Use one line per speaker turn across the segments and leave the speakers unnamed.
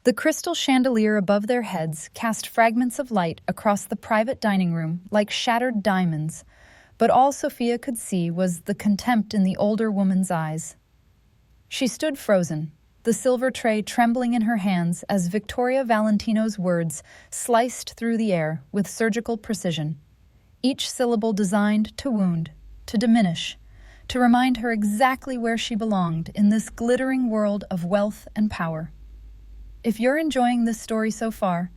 The crystal chandelier above their heads cast fragments of light across the private dining room like shattered diamonds, but all Sofia could see was the contempt in the older woman's eyes. She stood frozen, the silver tray trembling in her hands as Victoria Valentino's words sliced through the air with surgical precision, each syllable designed to wound, to diminish, to remind her exactly where she belonged in this glittering world of wealth and power. If you're enjoying this story so far,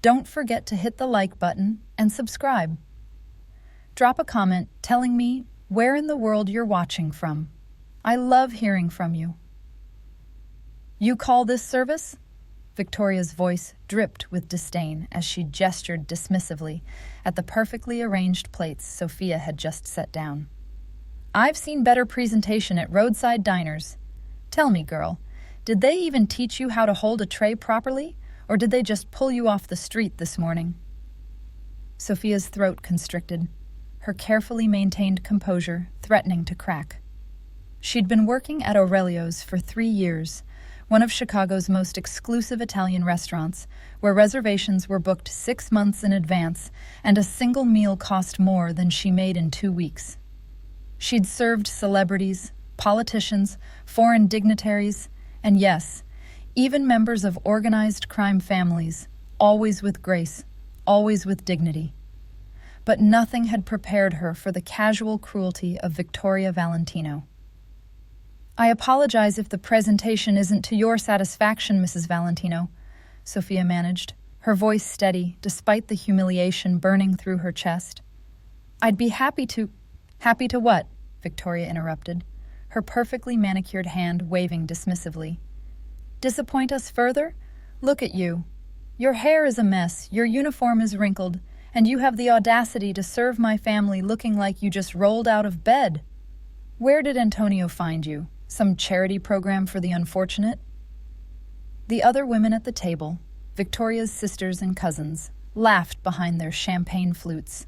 don't forget to hit the like button and subscribe. Drop a comment telling me where in the world you're watching from. I love hearing from you. You call this service? Victoria's voice dripped with disdain as she gestured dismissively at the perfectly arranged plates Sofia had just set down. I've seen better presentation at roadside diners. Tell me, girl, did they even teach you how to hold a tray properly, or did they just pull you off the street this morning? Sofia's throat constricted, her carefully maintained composure threatening to crack. She'd been working at Aurelio's for 3 years, one of Chicago's most exclusive Italian restaurants, where reservations were booked 6 months in advance and a single meal cost more than she made in 2 weeks. She'd served celebrities, politicians, foreign dignitaries, and yes, even members of organized crime families, always with grace, always with dignity. But nothing had prepared her for the casual cruelty of Victoria Valentino. I apologize if the presentation isn't to your satisfaction, Mrs. Valentino, Sofia managed, her voice steady despite the humiliation burning through her chest. I'd be happy to... Happy to what? Victoria interrupted, her perfectly manicured hand waving dismissively. Disappoint us further? Look at you. Your hair is a mess, your uniform is wrinkled, and you have the audacity to serve my family looking like you just rolled out of bed. Where did Antonio find you? Some charity program for the unfortunate? The other women at the table, Victoria's sisters and cousins, laughed behind their champagne flutes,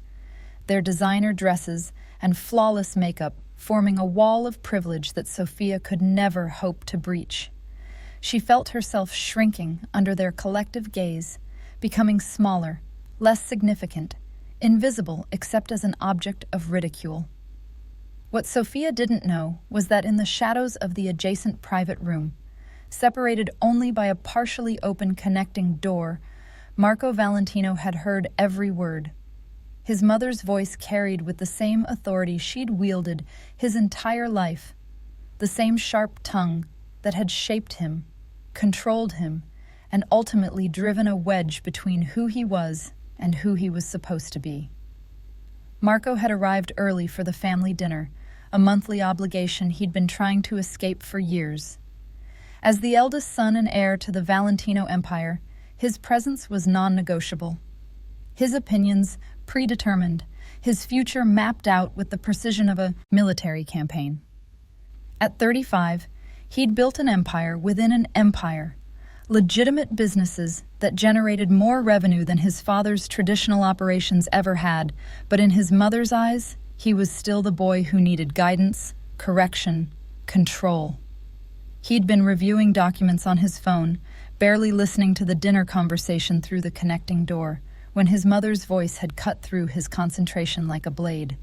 their designer dresses and flawless makeup forming a wall of privilege that Sofia could never hope to breach. She felt herself shrinking under their collective gaze, becoming smaller, less significant, invisible except as an object of ridicule. What Sofia didn't know was that in the shadows of the adjacent private room, separated only by a partially open connecting door, Marco Valentino had heard every word. His mother's voice carried with the same authority she'd wielded his entire life, the same sharp tongue that had shaped him, controlled him, and ultimately driven a wedge between who he was and who he was supposed to be. Marco had arrived early for the family dinner, a monthly obligation he'd been trying to escape for years. As the eldest son and heir to the Valentino empire, his presence was non-negotiable. His opinions predetermined, his future mapped out with the precision of a military campaign. At 35, he'd built an empire within an empire, legitimate businesses that generated more revenue than his father's traditional operations ever had, but in his mother's eyes, he was still the boy who needed guidance, correction, control. He'd been reviewing documents on his phone, barely listening to the dinner conversation through the connecting door, when his mother's voice had cut through his concentration like a blade.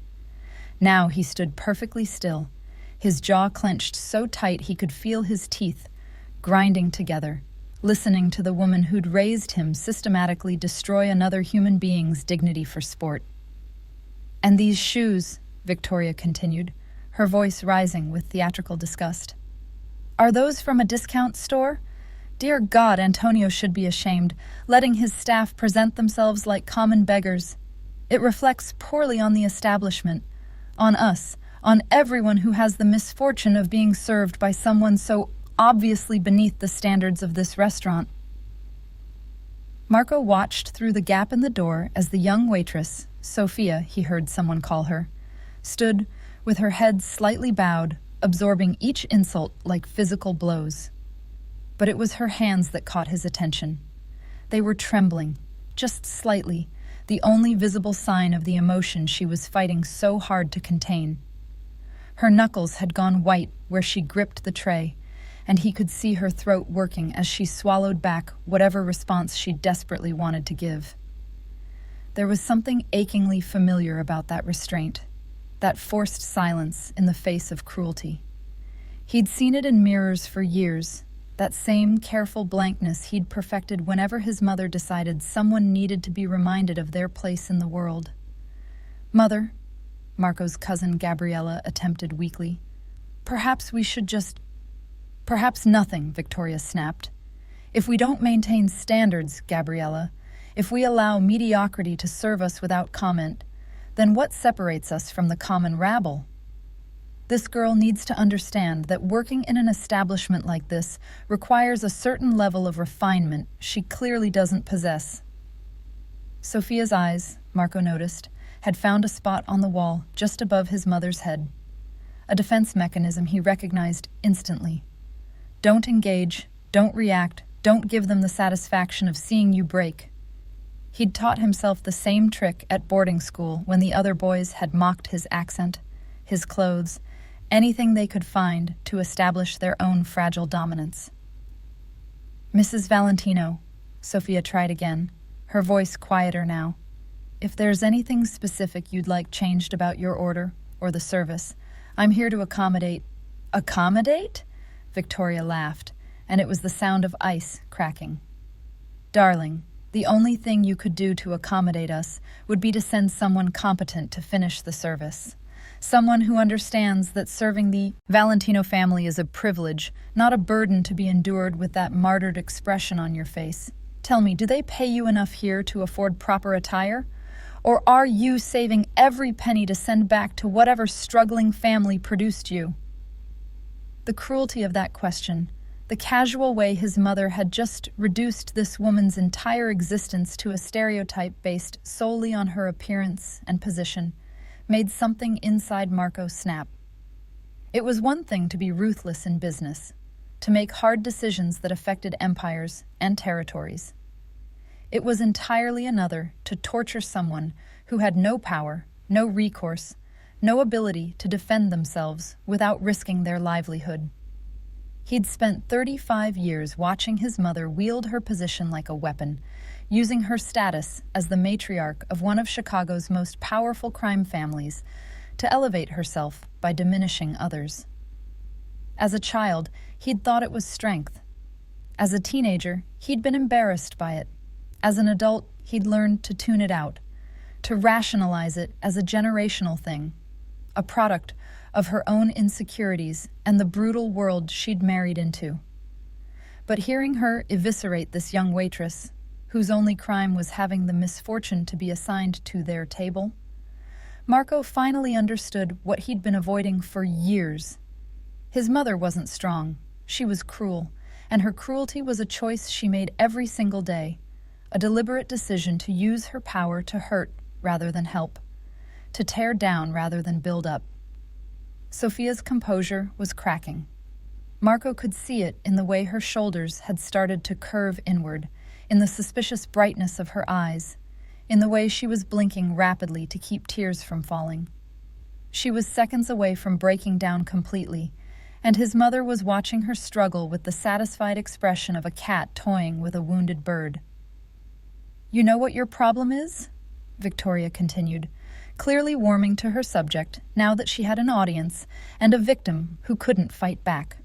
Now he stood perfectly still, his jaw clenched so tight he could feel his teeth grinding together, listening to the woman who'd raised him systematically destroy another human being's dignity for sport. And these shoes, Victoria continued, her voice rising with theatrical disgust. Are those from a discount store? Dear God, Antonio should be ashamed, letting his staff present themselves like common beggars. It reflects poorly on the establishment, on us, on everyone who has the misfortune of being served by someone so obviously beneath the standards of this restaurant. Marco watched through the gap in the door as the young waitress, Sofia, he heard someone call her, stood with her head slightly bowed, absorbing each insult like physical blows. But it was her hands that caught his attention. They were trembling, just slightly, the only visible sign of the emotion she was fighting so hard to contain. Her knuckles had gone white where she gripped the tray, and he could see her throat working as she swallowed back whatever response she desperately wanted to give. There was something achingly familiar about that restraint, that forced silence in the face of cruelty. He'd seen it in mirrors for years, that same careful blankness he'd perfected whenever his mother decided someone needed to be reminded of their place in the world. "Mother," Marco's cousin Gabriella attempted weakly, "perhaps we should just—" "Perhaps nothing," Victoria snapped. "If we don't maintain standards, Gabriella, if we allow mediocrity to serve us without comment, then what separates us from the common rabble? This girl needs to understand that working in an establishment like this requires a certain level of refinement she clearly doesn't possess." Sofia's eyes, Marco noticed, had found a spot on the wall just above his mother's head. A defense mechanism he recognized instantly. Don't engage, don't react, don't give them the satisfaction of seeing you break. He'd taught himself the same trick at boarding school when the other boys had mocked his accent, his clothes, anything they could find to establish their own fragile dominance. "Mrs. Valentino," Sofia tried again, her voice quieter now. "If there's anything specific you'd like changed about your order or the service, I'm here to accommodate." "Accommodate?" Victoria laughed, and it was the sound of ice cracking. "Darling, the only thing you could do to accommodate us would be to send someone competent to finish the service. Someone who understands that serving the Valentino family is a privilege, not a burden to be endured with that martyred expression on your face. Tell me, do they pay you enough here to afford proper attire? Or are you saving every penny to send back to whatever struggling family produced you?" The cruelty of that question, the casual way his mother had just reduced this woman's entire existence to a stereotype based solely on her appearance and position, made something inside Marco snap. It was one thing to be ruthless in business, to make hard decisions that affected empires and territories. It was entirely another to torture someone who had no power, no recourse, no ability to defend themselves without risking their livelihood. He'd spent 35 years watching his mother wield her position like a weapon, using her status as the matriarch of one of Chicago's most powerful crime families to elevate herself by diminishing others. As a child, he'd thought it was strength. As a teenager, he'd been embarrassed by it. As an adult, he'd learned to tune it out, to rationalize it as a generational thing, a product of her own insecurities and the brutal world she'd married into. But hearing her eviscerate this young waitress, whose only crime was having the misfortune to be assigned to their table, Marco finally understood what he'd been avoiding for years. His mother wasn't strong, she was cruel, and her cruelty was a choice she made every single day, a deliberate decision to use her power to hurt rather than help, to tear down rather than build up. Sofia's composure was cracking. Marco could see it in the way her shoulders had started to curve inward, in the suspicious brightness of her eyes, in the way she was blinking rapidly to keep tears from falling. She was seconds away from breaking down completely, and his mother was watching her struggle with the satisfied expression of a cat toying with a wounded bird. "You know what your problem is?" Victoria continued, clearly warming to her subject now that she had an audience and a victim who couldn't fight back.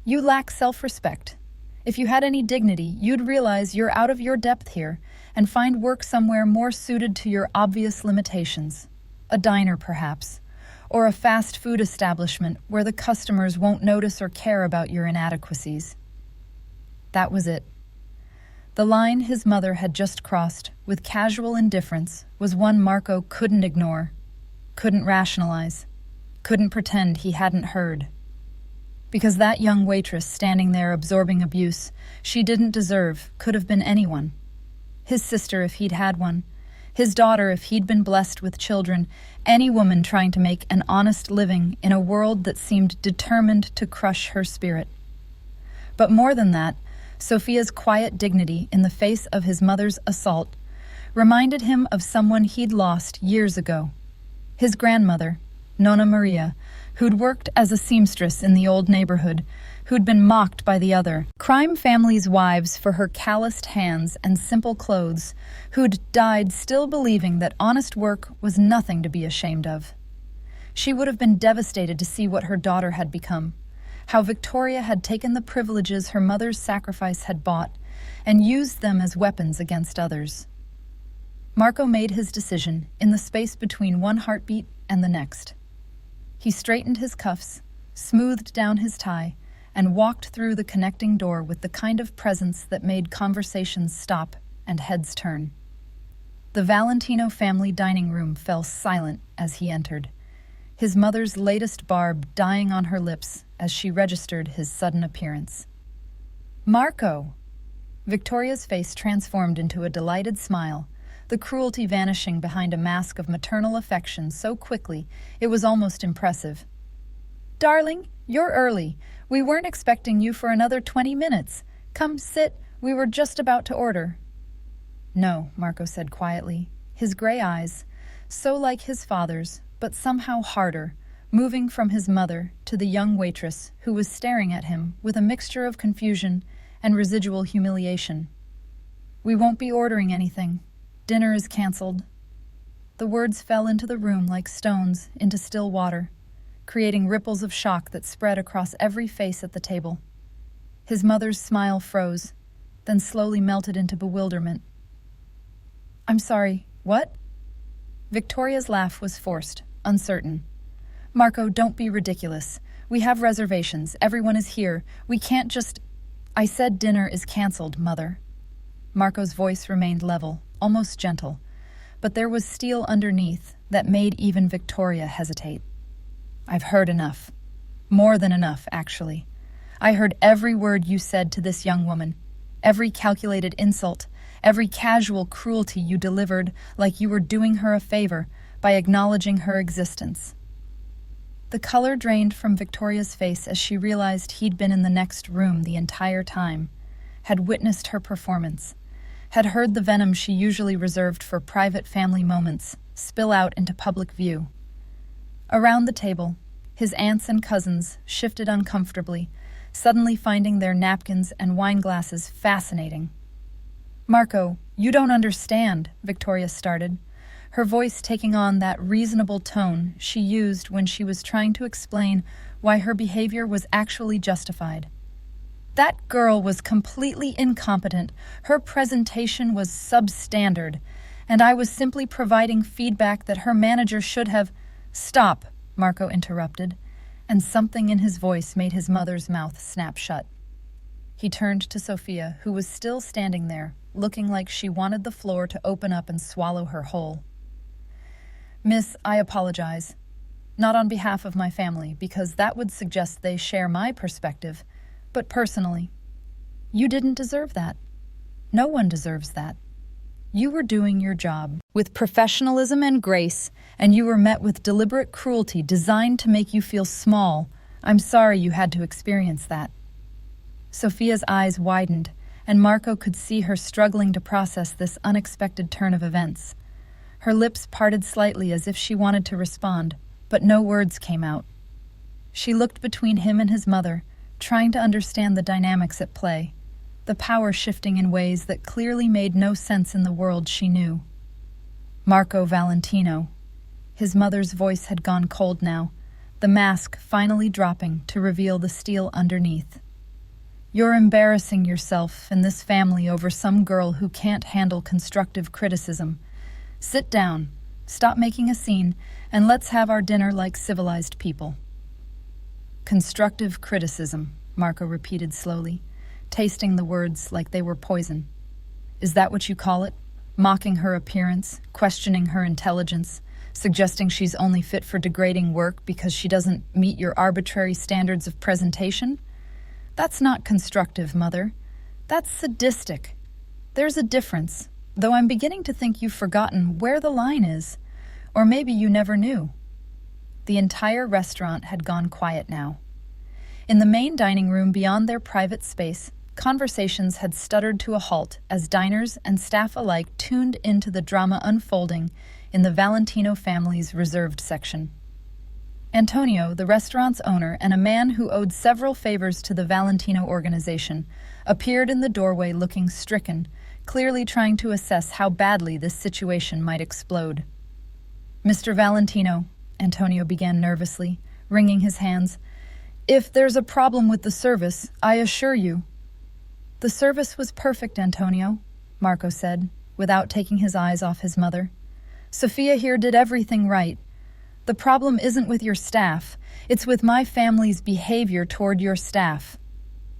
"You lack self-respect. If you had any dignity, you'd realize you're out of your depth here and find work somewhere more suited to your obvious limitations. A diner, perhaps, or a fast food establishment where the customers won't notice or care about your inadequacies." That was it. The line his mother had just crossed with casual indifference was one Marco couldn't ignore, couldn't rationalize, couldn't pretend he hadn't heard. Because that young waitress standing there absorbing abuse she didn't deserve could have been anyone. His sister if he'd had one, his daughter if he'd been blessed with children, any woman trying to make an honest living in a world that seemed determined to crush her spirit. But more than that, Sofia's quiet dignity in the face of his mother's assault reminded him of someone he'd lost years ago. His grandmother, Nonna Maria, who'd worked as a seamstress in the old neighborhood, who'd been mocked by the other crime family's wives for her calloused hands and simple clothes, who'd died still believing that honest work was nothing to be ashamed of. She would have been devastated to see what her daughter had become, how Victoria had taken the privileges her mother's sacrifice had bought and used them as weapons against others. Marco made his decision in the space between one heartbeat and the next. He straightened his cuffs, smoothed down his tie, and walked through the connecting door with the kind of presence that made conversations stop and heads turn. The Valentino family dining room fell silent as he entered, his mother's latest barb dying on her lips as she registered his sudden appearance. "Marco!" Victoria's face transformed into a delighted smile, the cruelty vanishing behind a mask of maternal affection so quickly it was almost impressive. "Darling, you're early. We weren't expecting you for another 20 minutes. Come sit, we were just about to order." "No," Marco said quietly, his gray eyes, so like his father's, but somehow harder, moving from his mother to the young waitress who was staring at him with a mixture of confusion and residual humiliation. "We won't be ordering anything. Dinner is canceled." The words fell into the room like stones into still water, creating ripples of shock that spread across every face at the table. His mother's smile froze, then slowly melted into bewilderment. "I'm sorry, what?" Victoria's laugh was forced, uncertain. "Marco, don't be ridiculous. We have reservations. Everyone is here. We can't just—" "I said dinner is canceled, Mother." Marco's voice remained level, almost gentle, but there was steel underneath that made even Victoria hesitate. "I've heard enough. More than enough, actually. I heard every word you said to this young woman, every calculated insult, every casual cruelty you delivered like you were doing her a favor by acknowledging her existence." The color drained from Victoria's face as she realized he'd been in the next room the entire time, had witnessed her performance, had heard the venom she usually reserved for private family moments spill out into public view. Around the table, his aunts and cousins shifted uncomfortably, suddenly finding their napkins and wine glasses fascinating. "Marco, you don't understand," Victoria started, her voice taking on that reasonable tone she used when she was trying to explain why her behavior was actually justified. "That girl was completely incompetent, her presentation was substandard, and I was simply providing feedback that her manager should have—" "Stop," Marco interrupted, and something in his voice made his mother's mouth snap shut. He turned to Sofia, who was still standing there, looking like she wanted the floor to open up and swallow her whole. "Miss, I apologize. Not on behalf of my family, because that would suggest they share my perspective, but personally. You didn't deserve that. No one deserves that. You were doing your job with professionalism and grace, and you were met with deliberate cruelty designed to make you feel small. I'm sorry you had to experience that." Sofia's eyes widened, and Marco could see her struggling to process this unexpected turn of events. Her lips parted slightly as if she wanted to respond, but no words came out. She looked between him and his mother, trying to understand the dynamics at play, the power shifting in ways that clearly made no sense in the world she knew. "Marco Valentino." His mother's voice had gone cold now, the mask finally dropping to reveal the steel underneath. "You're embarrassing yourself and this family over some girl who can't handle constructive criticism. Sit down, stop making a scene, and let's have our dinner like civilized people." "Constructive criticism," Marco repeated slowly, tasting the words like they were poison. "Is that what you call it? Mocking her appearance, questioning her intelligence, suggesting she's only fit for degrading work because she doesn't meet your arbitrary standards of presentation? That's not constructive, Mother. That's sadistic. There's a difference, though I'm beginning to think you've forgotten where the line is, or maybe you never knew." The entire restaurant had gone quiet now. In the main dining room beyond their private space, conversations had stuttered to a halt as diners and staff alike tuned into the drama unfolding in the Valentino family's reserved section. Antonio, the restaurant's owner and a man who owed several favors to the Valentino organization, appeared in the doorway looking stricken, clearly trying to assess how badly this situation might explode. "Mr. Valentino," Antonio began nervously, wringing his hands, "if there's a problem with the service, I assure you—" "The service was perfect, Antonio," Marco said, without taking his eyes off his mother. "Sofia here did everything right. The problem isn't with your staff, it's with my family's behavior toward your staff.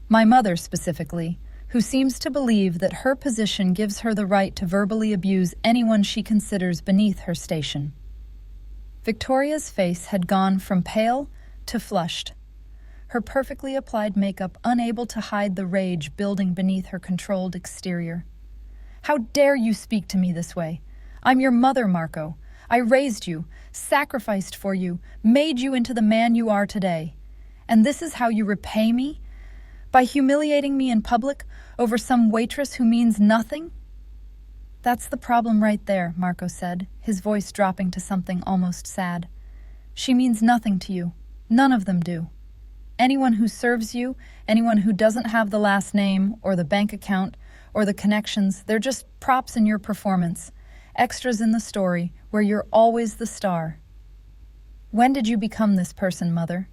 My mother, specifically, who seems to believe that her position gives her the right to verbally abuse anyone she considers beneath her station." Victoria's face had gone from pale to flushed, her perfectly applied makeup unable to hide the rage building beneath her controlled exterior. "How dare you speak to me this way? I'm your mother, Marco. I raised you, sacrificed for you, made you into the man you are today. And this is how you repay me? By humiliating me in public over some waitress who means nothing?" "That's the problem right there," Marco said, his voice dropping to something almost sad. "She means nothing to you. None of them do. Anyone who serves you, anyone who doesn't have the last name or the bank account or the connections, they're just props in your performance, extras in the story where you're always the star. When did you become this person, Mother?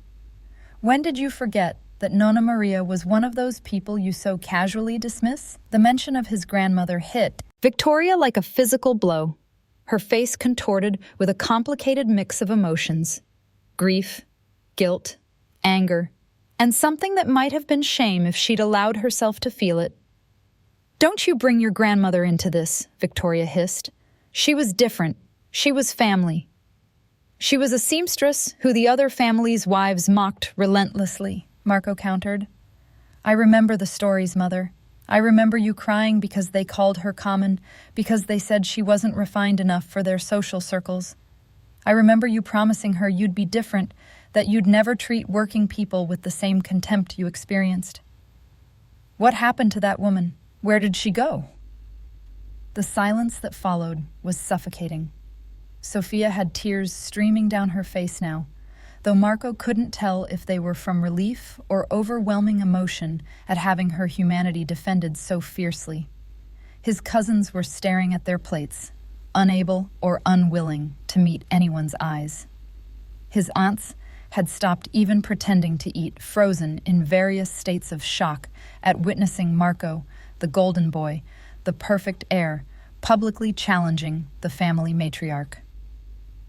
When did you forget that Nonna Maria was one of those people you so casually dismiss?" The mention of his grandmother hit Victoria like a physical blow, her face contorted with a complicated mix of emotions: grief, guilt, anger, and something that might have been shame if she'd allowed herself to feel it. "Don't you bring your grandmother into this," Victoria hissed. "She was different. She was family. She was a seamstress who the other family's wives mocked relentlessly," Marco countered. "I remember the stories, Mother. I remember you crying because they called her common, because they said she wasn't refined enough for their social circles. I remember you promising her you'd be different, that you'd never treat working people with the same contempt you experienced. What happened to that woman? Where did she go?" The silence that followed was suffocating. Sofia had tears streaming down her face now, though Marco couldn't tell if they were from relief or overwhelming emotion at having her humanity defended so fiercely. His cousins were staring at their plates, unable or unwilling to meet anyone's eyes. His aunts had stopped even pretending to eat, frozen in various states of shock at witnessing Marco, the golden boy, the perfect heir, publicly challenging the family matriarch.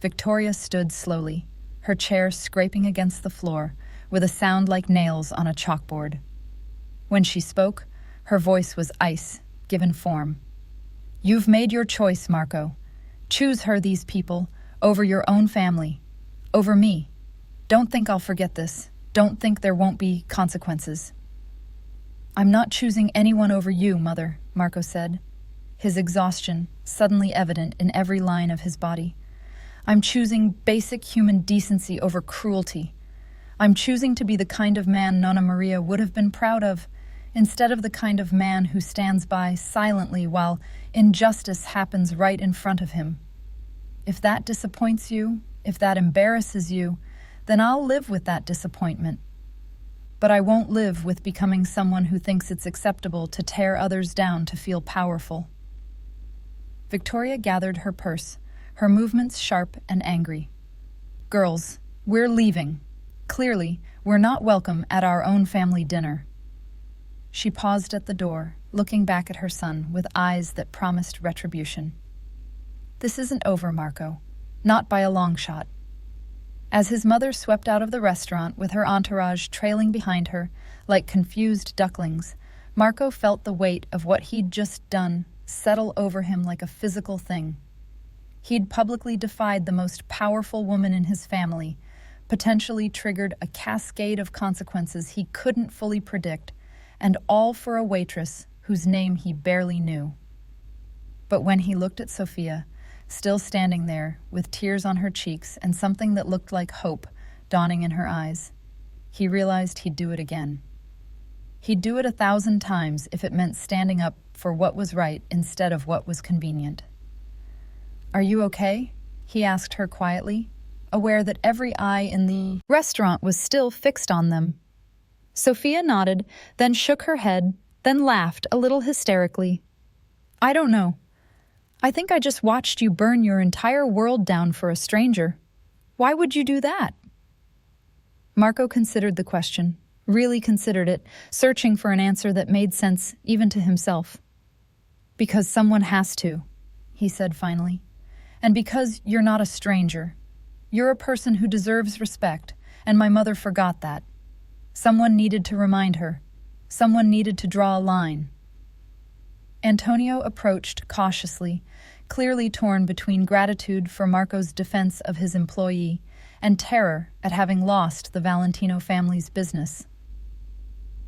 Victoria stood slowly, her chair scraping against the floor with a sound like nails on a chalkboard. When she spoke, her voice was ice, given form. "You've made your choice, Marco. Choose her, these people, over your own family, over me. Don't think I'll forget this. Don't think there won't be consequences." "I'm not choosing anyone over you, Mother," Marco said, his exhaustion suddenly evident in every line of his body. "I'm choosing basic human decency over cruelty. I'm choosing to be the kind of man Nonna Maria would have been proud of, instead of the kind of man who stands by silently while injustice happens right in front of him. If that disappoints you, if that embarrasses you, then I'll live with that disappointment. But I won't live with becoming someone who thinks it's acceptable to tear others down to feel powerful." Victoria gathered her purse, her movements sharp and angry. "Girls, we're leaving. Clearly, we're not welcome at our own family dinner." She paused at the door, looking back at her son with eyes that promised retribution. "This isn't over, Marco. Not by a long shot." As his mother swept out of the restaurant with her entourage trailing behind her, like confused ducklings, Marco felt the weight of what he'd just done settle over him like a physical thing. He'd publicly defied the most powerful woman in his family, potentially triggered a cascade of consequences he couldn't fully predict, and all for a waitress whose name he barely knew. But when he looked at Sofia, still standing there with tears on her cheeks and something that looked like hope dawning in her eyes, he realized he'd do it again. He'd do it 1,000 times if it meant standing up for what was right instead of what was convenient. "Are you okay?" he asked her quietly, aware that every eye in the restaurant was still fixed on them. Sofia nodded, then shook her head, then laughed a little hysterically. I don't know. I think I just watched you burn your entire world down for a stranger. Why would you do that? Marco considered the question, really considered it, searching for an answer that made sense even to himself. Because someone has to, he said finally. And because you're not a stranger. You're a person who deserves respect, and my mother forgot that. Someone needed to remind her. Someone needed to draw a line. Antonio approached cautiously, clearly torn between gratitude for Marco's defense of his employee and terror at having lost the Valentino family's business.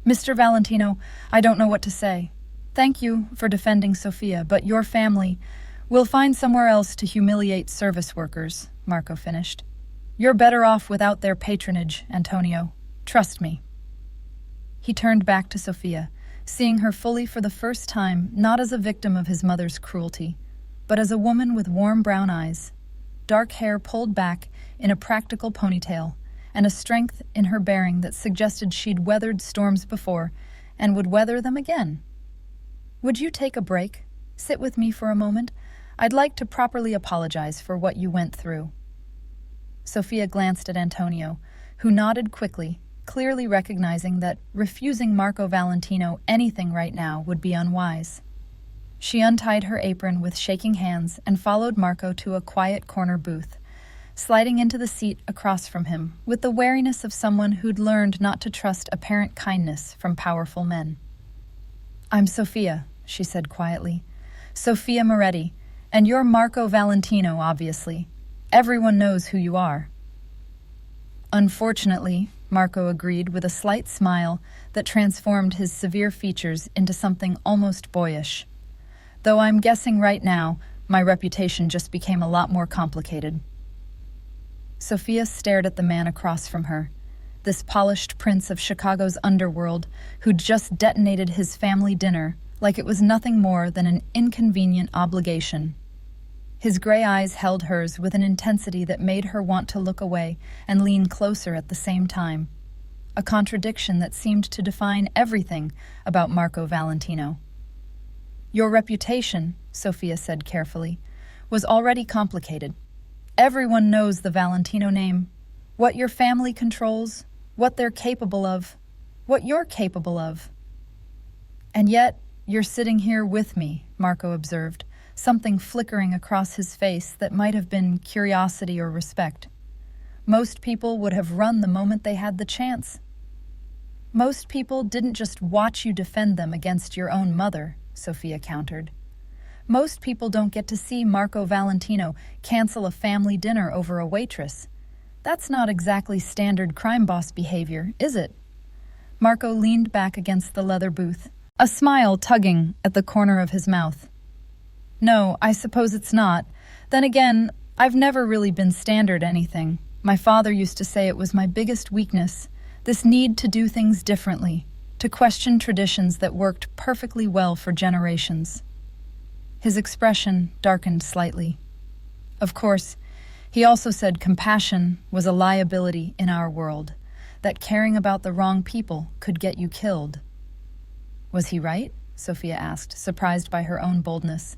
Mr. Valentino, I don't know what to say. Thank you for defending Sofia, but your family will find somewhere else to humiliate service workers, Marco finished. You're better off without their patronage, Antonio. Trust me. He turned back to Sofia, seeing her fully for the first time, not as a victim of his mother's cruelty, but as a woman with warm brown eyes, dark hair pulled back in a practical ponytail, and a strength in her bearing that suggested she'd weathered storms before and would weather them again. Would you take a break? Sit with me for a moment? I'd like to properly apologize for what you went through. Sofia glanced at Antonio, who nodded quickly, clearly recognizing that refusing Marco Valentino anything right now would be unwise. She untied her apron with shaking hands and followed Marco to a quiet corner booth, sliding into the seat across from him with the wariness of someone who'd learned not to trust apparent kindness from powerful men. I'm Sofia, she said quietly. Sofia Moretti, and you're Marco Valentino, obviously. Everyone knows who you are. Unfortunately, Marco agreed with a slight smile that transformed his severe features into something almost boyish. Though I'm guessing right now, my reputation just became a lot more complicated. Sofia stared at the man across from her, this polished prince of Chicago's underworld who'd just detonated his family dinner like it was nothing more than an inconvenient obligation. His gray eyes held hers with an intensity that made her want to look away and lean closer at the same time, a contradiction that seemed to define everything about Marco Valentino. Your reputation, Sofia said carefully, was already complicated. Everyone knows the Valentino name, what your family controls, what they're capable of, what you're capable of. And yet, you're sitting here with me, Marco observed, something flickering across his face that might have been curiosity or respect. Most people would have run the moment they had the chance. Most people didn't just watch you defend them against your own mother, Sofia countered. Most people don't get to see Marco Valentino cancel a family dinner over a waitress. That's not exactly standard crime boss behavior, is it? Marco leaned back against the leather booth, a smile tugging at the corner of his mouth. No, I suppose it's not. Then again, I've never really been standard anything. My father used to say it was my biggest weakness, this need to do things differently, to question traditions that worked perfectly well for generations. His expression darkened slightly. Of course, he also said compassion was a liability in our world, that caring about the wrong people could get you killed. Was he right? Sofia asked, surprised by her own boldness.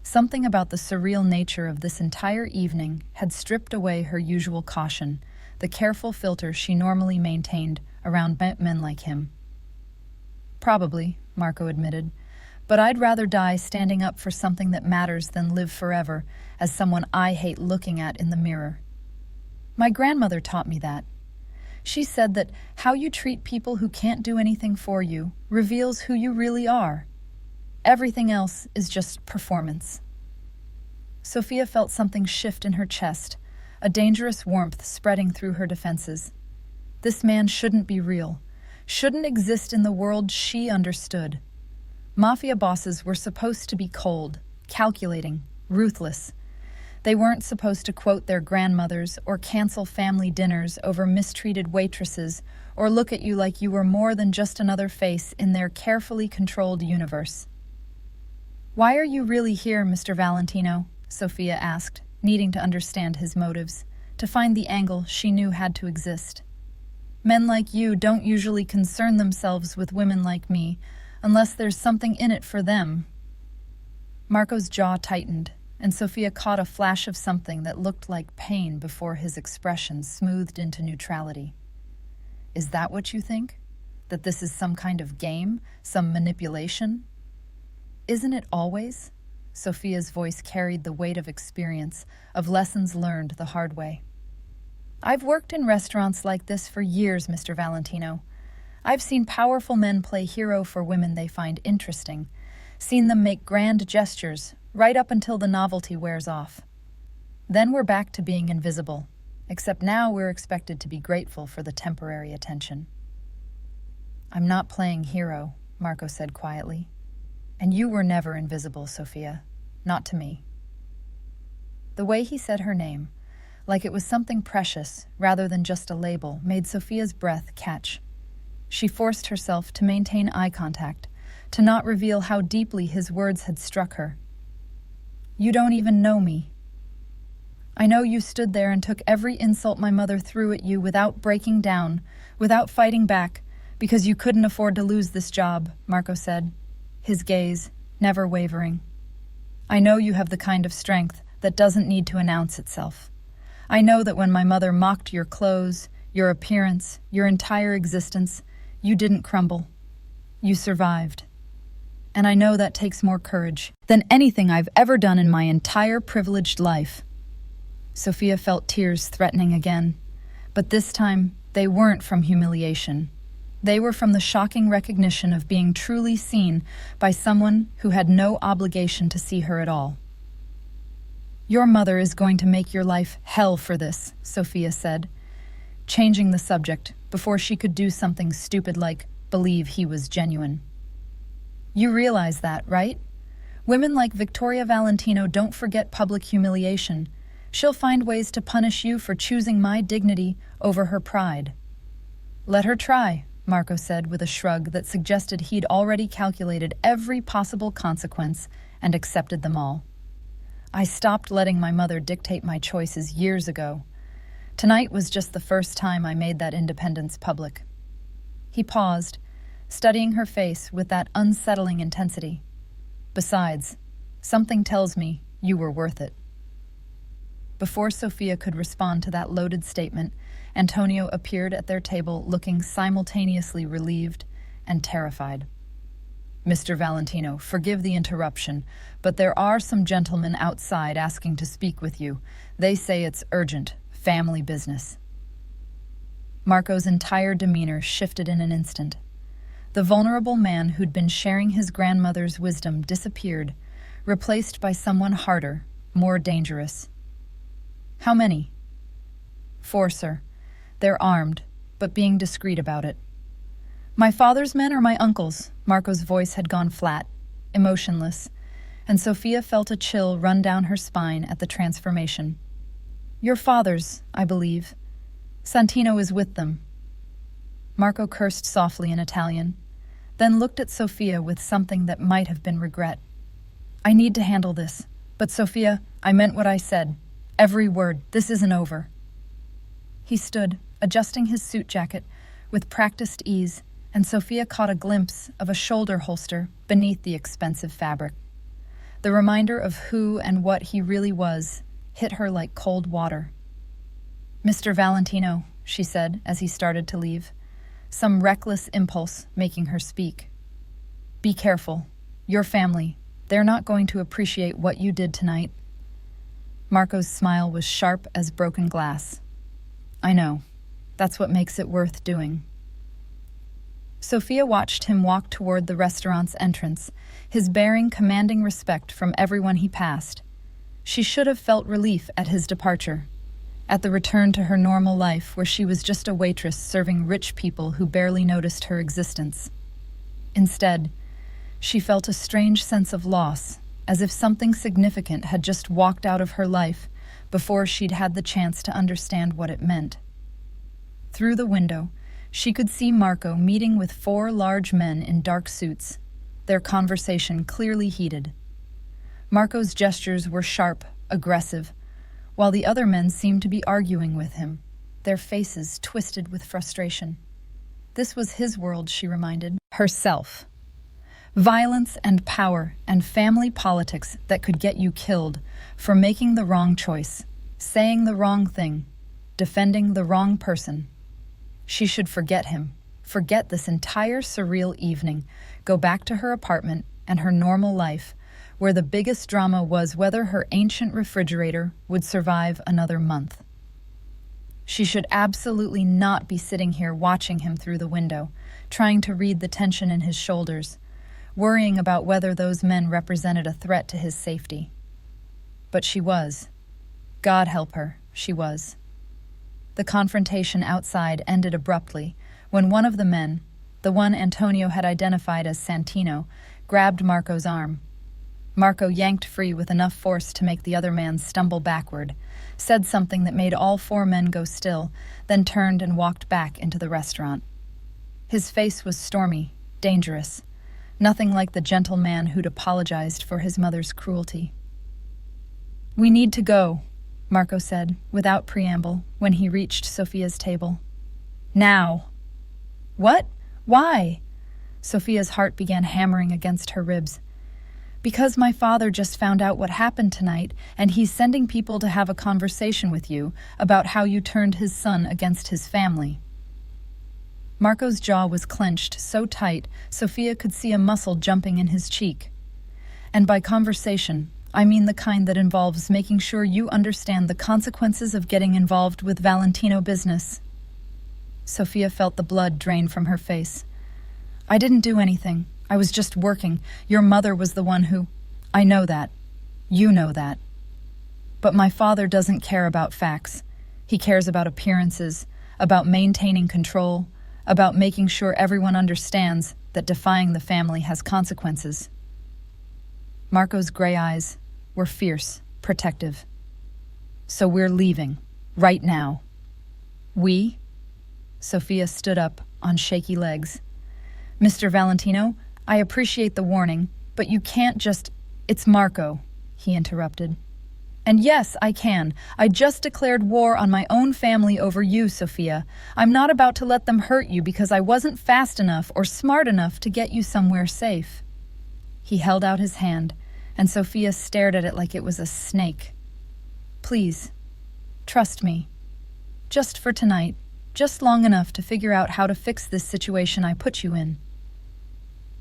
Something about the surreal nature of this entire evening had stripped away her usual caution, the careful filter she normally maintained around men like him. Probably, Marco admitted, but I'd rather die standing up for something that matters than live forever as someone I hate looking at in the mirror. My grandmother taught me that. She said that how you treat people who can't do anything for you reveals who you really are. Everything else is just performance. Sofia felt something shift in her chest, a dangerous warmth spreading through her defenses. This man shouldn't be real, shouldn't exist in the world she understood. Mafia bosses were supposed to be cold, calculating, ruthless. They weren't supposed to quote their grandmothers or cancel family dinners over mistreated waitresses or look at you like you were more than just another face in their carefully controlled universe. Why are you really here, Mr. Valentino? Sofia asked, needing to understand his motives. to find the angle she knew had to exist. Men like you don't usually concern themselves with women like me, unless there's something in it for them. Marco's jaw tightened, and Sofia caught a flash of something that looked like pain before his expression smoothed into neutrality. Is that what you think? That this is some kind of game? Some manipulation? Isn't it always? Sofia's voice carried the weight of experience, of lessons learned the hard way. I've worked in restaurants like this for years, Mr. Valentino. I've seen powerful men play hero for women they find interesting, seen them make grand gestures, right up until the novelty wears off. Then we're back to being invisible, except now we're expected to be grateful for the temporary attention. I'm not playing hero, Marco said quietly. And you were never invisible, Sofia. Not to me. The way he said her name, like it was something precious rather than just a label, made Sofia's breath catch. She forced herself to maintain eye contact, to not reveal how deeply his words had struck her. You don't even know me. I know you stood there and took every insult my mother threw at you without breaking down, without fighting back, because you couldn't afford to lose this job, Marco said, his gaze never wavering. I know you have the kind of strength that doesn't need to announce itself. I know that when my mother mocked your clothes, your appearance, your entire existence, you didn't crumble. You survived. And I know that takes more courage than anything I've ever done in my entire privileged life. Sofia felt tears threatening again, but this time they weren't from humiliation. They were from the shocking recognition of being truly seen by someone who had no obligation to see her at all. Your mother is going to make your life hell for this, Sofia said, changing the subject before she could do something stupid like believe he was genuine. You realize that, right? Women like Victoria Valentino don't forget public humiliation. She'll find ways to punish you for choosing my dignity over her pride. Let her try, Marco said with a shrug that suggested he'd already calculated every possible consequence and accepted them all. I stopped letting my mother dictate my choices years ago. Tonight was just the first time I made that independence public. He paused, studying her face with that unsettling intensity. Besides, something tells me you were worth it. Before Sofia could respond to that loaded statement, Antonio appeared at their table looking simultaneously relieved and terrified. Mr. Valentino, forgive the interruption, but there are some gentlemen outside asking to speak with you. They say it's urgent, family business. Marco's entire demeanor shifted in an instant. The vulnerable man who'd been sharing his grandmother's wisdom disappeared, replaced by someone harder, more dangerous. How many? 4, sir. They're armed, but being discreet about it. My father's men or my uncle's? Marco's voice had gone flat, emotionless, and Sofia felt a chill run down her spine at the transformation. Your father's, I believe. Santino is with them. Marco cursed softly in Italian, then looked at Sofia with something that might have been regret. I need to handle this, but Sofia, I meant what I said. Every word, this isn't over. He stood, adjusting his suit jacket with practiced ease, and Sofia caught a glimpse of a shoulder holster beneath the expensive fabric. The reminder of who and what he really was hit her like cold water. Mr. Valentino, she said as he started to leave, some reckless impulse making her speak. Be careful. Your family, they're not going to appreciate what you did tonight. Marco's smile was sharp as broken glass. I know. That's what makes it worth doing. Sofia watched him walk toward the restaurant's entrance, his bearing commanding respect from everyone he passed. She should have felt relief at his departure, at the return to her normal life where she was just a waitress serving rich people who barely noticed her existence. Instead, she felt a strange sense of loss, as if something significant had just walked out of her life before she'd had the chance to understand what it meant. Through the window, she could see Marco meeting with 4 large men in dark suits, their conversation clearly heated. Marco's gestures were sharp, aggressive, while the other men seemed to be arguing with him, their faces twisted with frustration. This was his world, she reminded herself. Violence and power and family politics that could get you killed for making the wrong choice, saying the wrong thing, defending the wrong person. She should forget him, forget this entire surreal evening, go back to her apartment and her normal life, where the biggest drama was whether her ancient refrigerator would survive another month. She should absolutely not be sitting here watching him through the window, trying to read the tension in his shoulders, worrying about whether those men represented a threat to his safety. But she was. God help her, she was. The confrontation outside ended abruptly when one of the men, the one Antonio had identified as Santino, grabbed Marco's arm. Marco yanked free with enough force to make the other man stumble backward, said something that made all four men go still, then turned and walked back into the restaurant. His face was stormy, dangerous, nothing like the gentle man who'd apologized for his mother's cruelty. "We need to go," Marco said, without preamble, when he reached Sofia's table. "Now." "What? Why?" Sofia's heart began hammering against her ribs. "Because my father just found out what happened tonight, and he's sending people to have a conversation with you about how you turned his son against his family." Marco's jaw was clenched so tight Sofia could see a muscle jumping in his cheek. "And by conversation, I mean the kind that involves making sure you understand the consequences of getting involved with Valentino business." Sofia felt the blood drain from her face. "I didn't do anything. I was just working. Your mother was the one who—" "I know that. You know that. But my father doesn't care about facts. He cares about appearances, about maintaining control, about making sure everyone understands that defying the family has consequences." Marco's gray eyes were fierce, protective. "So we're leaving, right now." "We?" Sofia stood up on shaky legs. "Mr. Valentino, I appreciate the warning, but you can't just—" "It's Marco," he interrupted. "And yes, I can. I just declared war on my own family over you, Sofia. I'm not about to let them hurt you because I wasn't fast enough or smart enough to get you somewhere safe." He held out his hand, and Sofia stared at it like it was a snake. "Please, trust me. Just for tonight, just long enough to figure out how to fix this situation I put you in."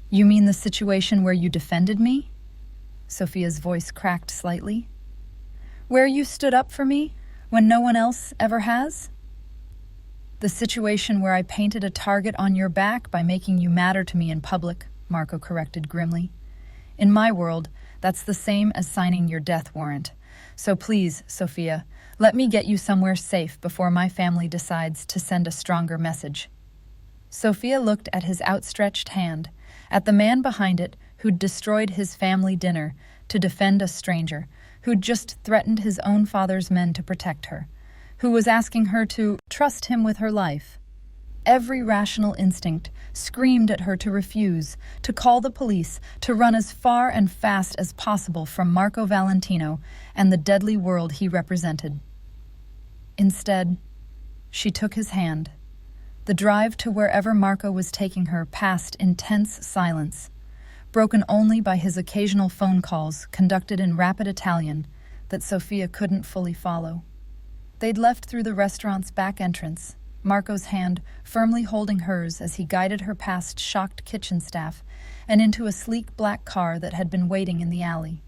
"You mean the situation where you defended me?" Sofia's voice cracked slightly. "Where you stood up for me when no one else ever has?" "The situation where I painted a target on your back by making you matter to me in public," Marco corrected grimly. "In my world, that's the same as signing your death warrant. So please, Sofia, let me get you somewhere safe before my family decides to send a stronger message." Sofia looked at his outstretched hand, at the man behind it who'd destroyed his family dinner to defend a stranger, who'd just threatened his own father's men to protect her, who was asking her to trust him with her life. Every rational instinct screamed at her to refuse, to call the police, to run as far and fast as possible from Marco Valentino and the deadly world he represented. Instead, she took his hand. The drive to wherever Marco was taking her passed in tense silence, broken only by his occasional phone calls conducted in rapid Italian that Sofia couldn't fully follow. They'd left through the restaurant's back entrance, Marco's hand firmly holding hers as he guided her past shocked kitchen staff and into a sleek black car that had been waiting in the alley.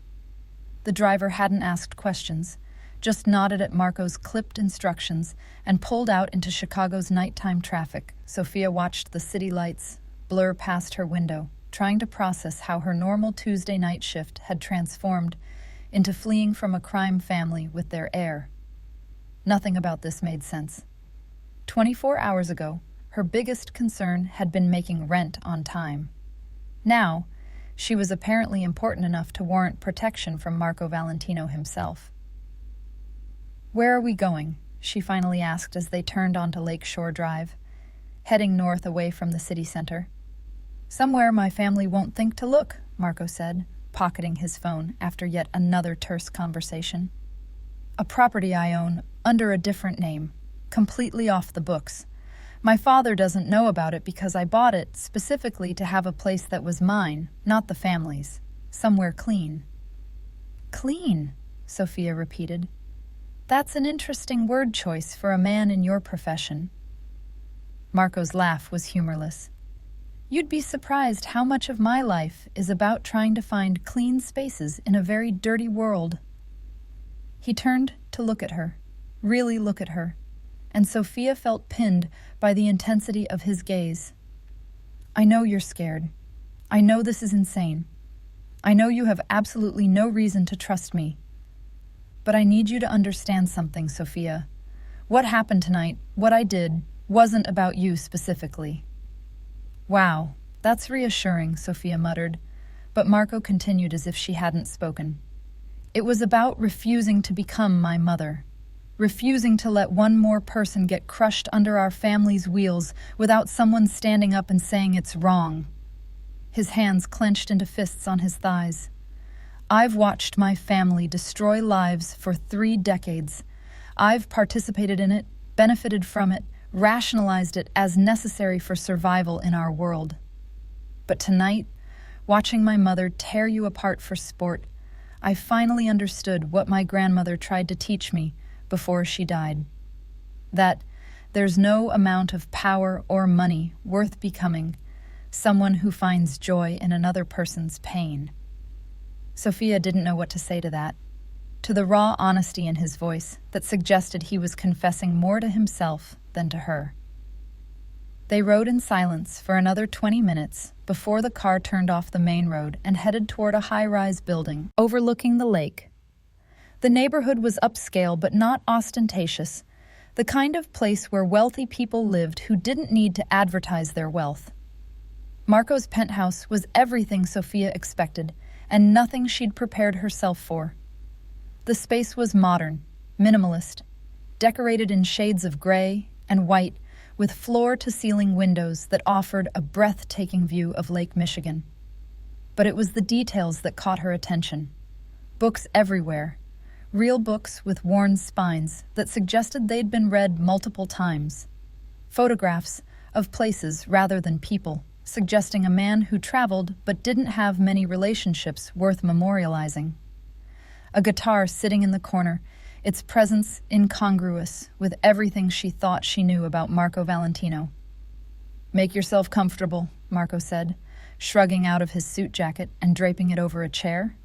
The driver hadn't asked questions, just nodded at Marco's clipped instructions and pulled out into Chicago's nighttime traffic. Sofia watched the city lights blur past her window, trying to process how her normal Tuesday night shift had transformed into fleeing from a crime family with their heir. Nothing about this made sense. 24 hours ago, her biggest concern had been making rent on time. Now, she was apparently important enough to warrant protection from Marco Valentino himself. "Where are we going?" she finally asked as they turned onto Lakeshore Drive, heading north away from the city center. "Somewhere my family won't think to look," Marco said, pocketing his phone after yet another terse conversation. A property I own, under a different name, completely off the books. My father doesn't know about it because I bought it specifically to have a place that was mine, not the family's. Somewhere clean. Clean, Sofia repeated. That's an interesting word choice for a man in your profession. Marco's laugh was humorless. You'd be surprised how much of my life is about trying to find clean spaces in a very dirty world. He turned to look at her, really look at her, and Sofia felt pinned by the intensity of his gaze. I know you're scared. I know this is insane. I know you have absolutely no reason to trust me. But I need you to understand something, Sofia. What happened tonight, what I did, wasn't about you specifically. Wow, that's reassuring, Sofia muttered, but Marco continued as if she hadn't spoken. It was about refusing to become my mother, refusing to let one more person get crushed under our family's wheels without someone standing up and saying it's wrong. His hands clenched into fists on his thighs. I've watched my family destroy lives for 3 decades. I've participated in it, benefited from it, rationalized it as necessary for survival in our world. But tonight, watching my mother tear you apart for sport, I finally understood what my grandmother tried to teach me before she died. That there's no amount of power or money worth becoming someone who finds joy in another person's pain. Sofia didn't know what to say to that, to the raw honesty in his voice that suggested he was confessing more to himself than to her. They rode in silence for another 20 minutes before the car turned off the main road and headed toward a high-rise building overlooking the lake. The neighborhood was upscale but not ostentatious, the kind of place where wealthy people lived who didn't need to advertise their wealth. Marco's penthouse was everything Sofia expected, and nothing she'd prepared herself for. The space was modern, minimalist, decorated in shades of gray and white, with floor-to-ceiling windows that offered a breathtaking view of Lake Michigan. But it was the details that caught her attention. Books everywhere, real books with worn spines that suggested they'd been read multiple times. Photographs of places rather than people, suggesting a man who traveled but didn't have many relationships worth memorializing. A guitar sitting in the corner, its presence incongruous with everything she thought she knew about Marco Valentino. Make yourself comfortable, Marco said, shrugging out of his suit jacket and draping it over a chair.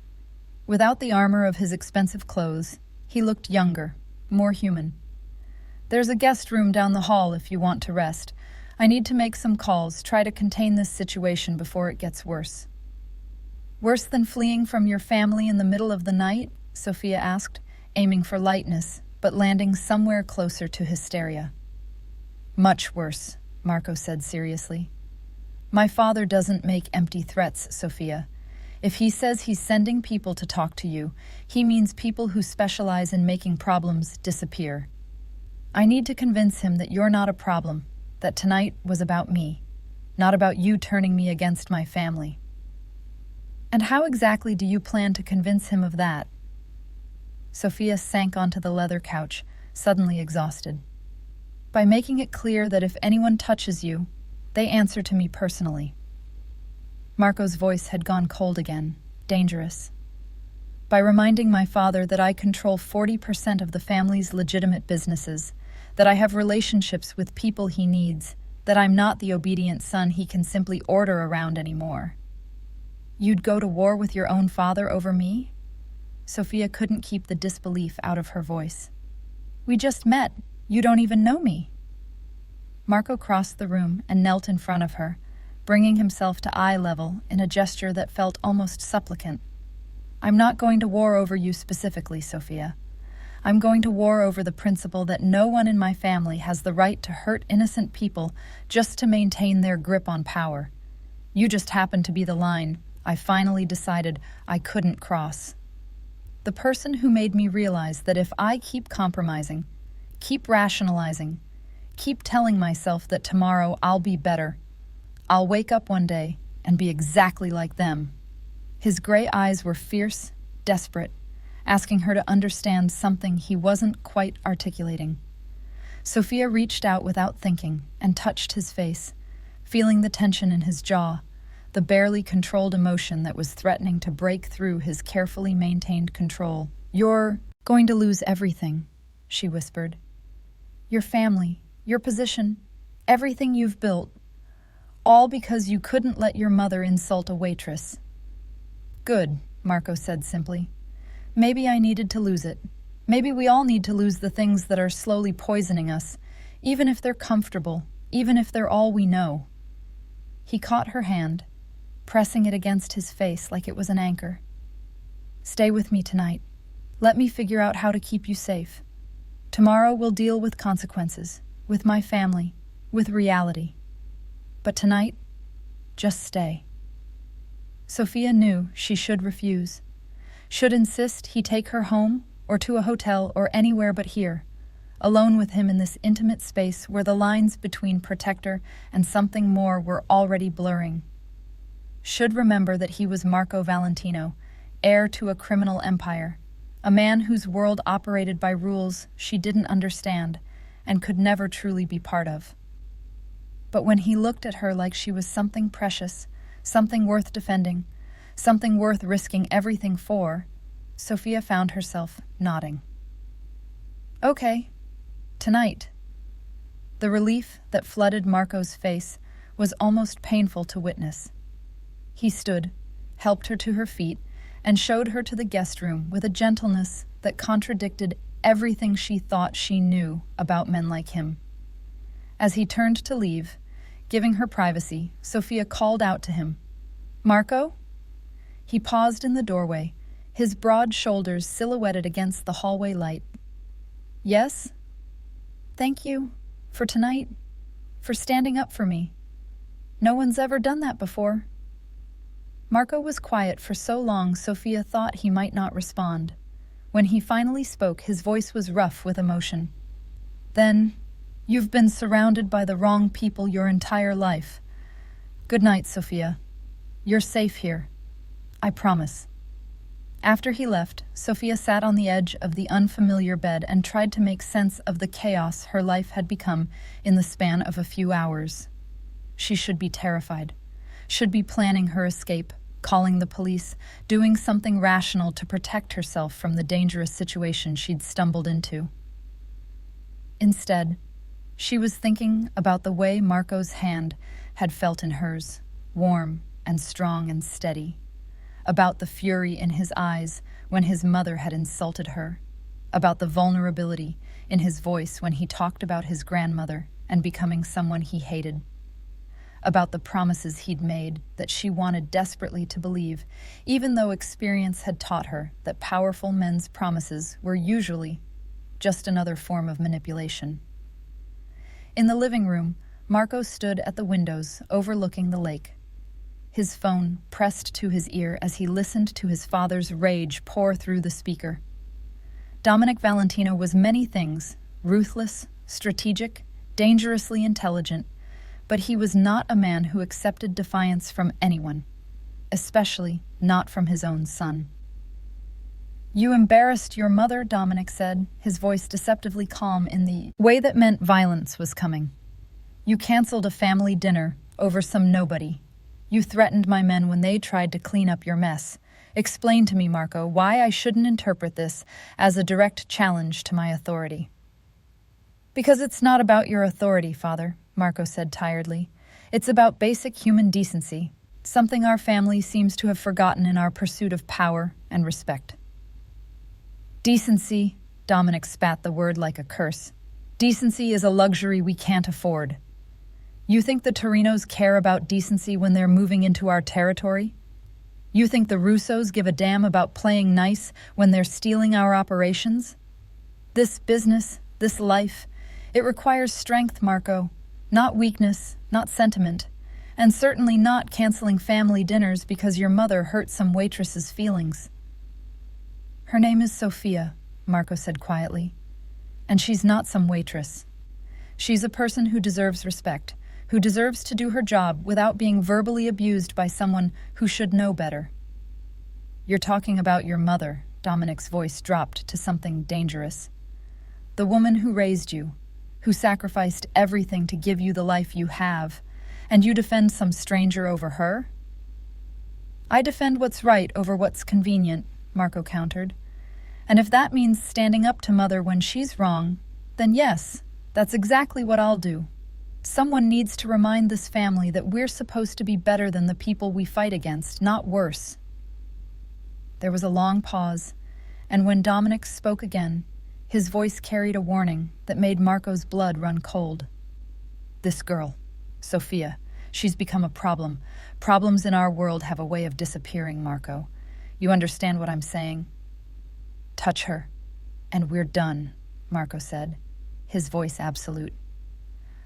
Without the armor of his expensive clothes, he looked younger, more human. There's a guest room down the hall if you want to rest. I need to make some calls, try to contain this situation before it gets worse. Worse than fleeing from your family in the middle of the night? Sofia asked, aiming for lightness, but landing somewhere closer to hysteria. Much worse, Marco said seriously. My father doesn't make empty threats, Sofia. If he says he's sending people to talk to you, he means people who specialize in making problems disappear. I need to convince him that you're not a problem, that tonight was about me, not about you turning me against my family. And how exactly do you plan to convince him of that? Sofia sank onto the leather couch, suddenly exhausted. By making it clear that if anyone touches you, they answer to me personally. Marco's voice had gone cold again, dangerous. By reminding my father that I control 40% of the family's legitimate businesses, that I have relationships with people he needs, that I'm not the obedient son he can simply order around anymore. You'd go to war with your own father over me? Sofia couldn't keep the disbelief out of her voice. We just met. You don't even know me. Marco crossed the room and knelt in front of her, bringing himself to eye level in a gesture that felt almost supplicant. I'm not going to war over you specifically, Sofia. I'm going to war over the principle that no one in my family has the right to hurt innocent people just to maintain their grip on power. You just happen to be the line I finally decided I couldn't cross. The person who made me realize that if I keep compromising, keep rationalizing, keep telling myself that tomorrow I'll be better, I'll wake up one day and be exactly like them. His gray eyes were fierce, desperate, asking her to understand something he wasn't quite articulating. Sofia reached out without thinking and touched his face, feeling the tension in his jaw, the barely controlled emotion that was threatening to break through his carefully maintained control. "You're going to lose everything," she whispered. "Your family, your position, everything you've built, all because you couldn't let your mother insult a waitress." "Good," Marco said simply. "Maybe I needed to lose it. Maybe we all need to lose the things that are slowly poisoning us, even if they're comfortable, even if they're all we know." He caught her hand, pressing it against his face like it was an anchor. "Stay with me tonight. Let me figure out how to keep you safe. Tomorrow we'll deal with consequences, with my family, with reality. But tonight, just stay." Sofia knew she should refuse, should insist he take her home or to a hotel or anywhere but here, alone with him in this intimate space where the lines between protector and something more were already blurring. Should remember that he was Marco Valentino, heir to a criminal empire, a man whose world operated by rules she didn't understand and could never truly be part of. But when he looked at her like she was something precious, something worth defending, something worth risking everything for, Sofia found herself nodding. "Okay, tonight." The relief that flooded Marco's face was almost painful to witness. He stood, helped her to her feet, and showed her to the guest room with a gentleness that contradicted everything she thought she knew about men like him. As he turned to leave, giving her privacy, Sofia called out to him, "Marco?" He paused in the doorway, his broad shoulders silhouetted against the hallway light. "Yes? Thank you for tonight, for standing up for me. No one's ever done that before." Marco was quiet for so long Sofia thought he might not respond. When he finally spoke, his voice was rough with emotion. "Then, you've been surrounded by the wrong people your entire life. Good night, Sofia. You're safe here. I promise." After he left, Sofia sat on the edge of the unfamiliar bed and tried to make sense of the chaos her life had become in the span of a few hours. She should be terrified, should be planning her escape, calling the police, doing something rational to protect herself from the dangerous situation she'd stumbled into. Instead, she was thinking about the way Marco's hand had felt in hers, warm and strong and steady, about the fury in his eyes when his mother had insulted her, about the vulnerability in his voice when he talked about his grandmother and becoming someone he hated, about the promises he'd made that she wanted desperately to believe, even though experience had taught her that powerful men's promises were usually just another form of manipulation. In the living room, Marco stood at the windows overlooking the lake, his phone pressed to his ear as he listened to his father's rage pour through the speaker. Dominic Valentino was many things: ruthless, strategic, dangerously intelligent, but he was not a man who accepted defiance from anyone, especially not from his own son. "You embarrassed your mother," Dominic said, his voice deceptively calm in the way that meant violence was coming. "You canceled a family dinner over some nobody. You threatened my men when they tried to clean up your mess. Explain to me, Marco, why I shouldn't interpret this as a direct challenge to my authority." "Because it's not about your authority, Father," Marco said tiredly. "It's about basic human decency, something our family seems to have forgotten in our pursuit of power and respect." "Decency," Dominic spat the word like a curse. "Decency is a luxury we can't afford. You think the Torinos care about decency when they're moving into our territory? You think the Russos give a damn about playing nice when they're stealing our operations? This business, this life, it requires strength, Marco, not weakness, not sentiment, and certainly not canceling family dinners because your mother hurt some waitress's feelings." "Her name is Sofia," Marco said quietly, "and she's not some waitress. She's a person who deserves respect, who deserves to do her job without being verbally abused by someone who should know better." "You're talking about your mother," Dominic's voice dropped to something dangerous. The woman who raised you, who sacrificed everything to give you the life you have, and you defend some stranger over her? I defend what's right over what's convenient, Marco countered. And if that means standing up to Mother when she's wrong, then yes, that's exactly what I'll do. Someone needs to remind this family that we're supposed to be better than the people we fight against, not worse. There was a long pause, and when Dominic spoke again, his voice carried a warning that made Marco's blood run cold. This girl, Sofia, she's become a problem. Problems in our world have a way of disappearing, Marco. You understand what I'm saying? Touch her, and we're done, Marco said, his voice absolute.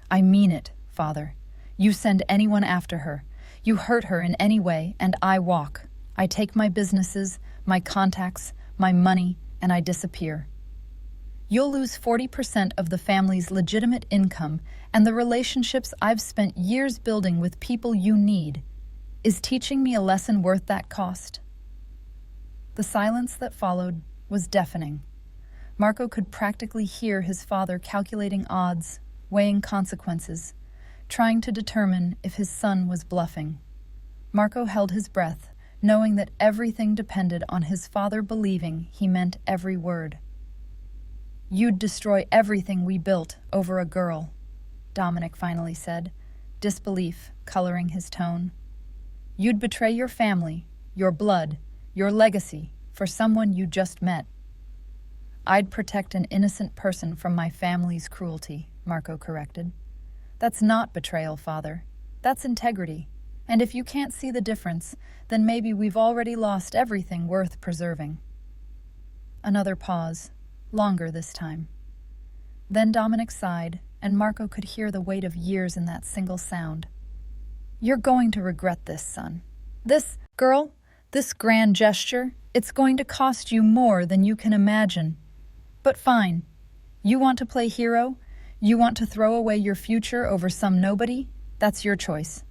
I mean it, Father. You send anyone after her. You hurt her in any way, and I walk. I take my businesses, my contacts, my money, and I disappear. You'll lose 40% of the family's legitimate income, and the relationships I've spent years building with people you need. Is teaching me a lesson worth that cost? The silence that followed was deafening. Marco could practically hear his father calculating odds, weighing consequences, trying to determine if his son was bluffing. Marco held his breath, knowing that everything depended on his father believing he meant every word. You'd destroy everything we built over a girl, Dominic finally said, disbelief coloring his tone. You'd betray your family, your blood, your legacy for someone you just met. I'd protect an innocent person from my family's cruelty, Marco corrected. That's not betrayal, Father. That's integrity. And if you can't see the difference, then maybe we've already lost everything worth preserving. Another pause, longer this time. Then Dominic sighed, and Marco could hear the weight of years in that single sound. You're going to regret this, son. This, girl, this grand gesture, it's going to cost you more than you can imagine. But fine. You want to play hero? You want to throw away your future over some nobody? That's your choice.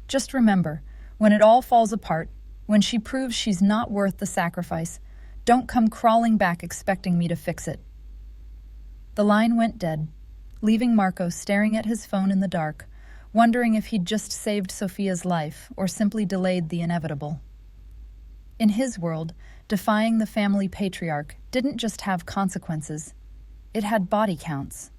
Just remember, when it all falls apart, when she proves she's not worth the sacrifice, don't come crawling back expecting me to fix it. The line went dead, leaving Marco staring at his phone in the dark, wondering if he'd just saved Sofia's life or simply delayed the inevitable. In his world, defying the family patriarch didn't just have consequences, it had body counts.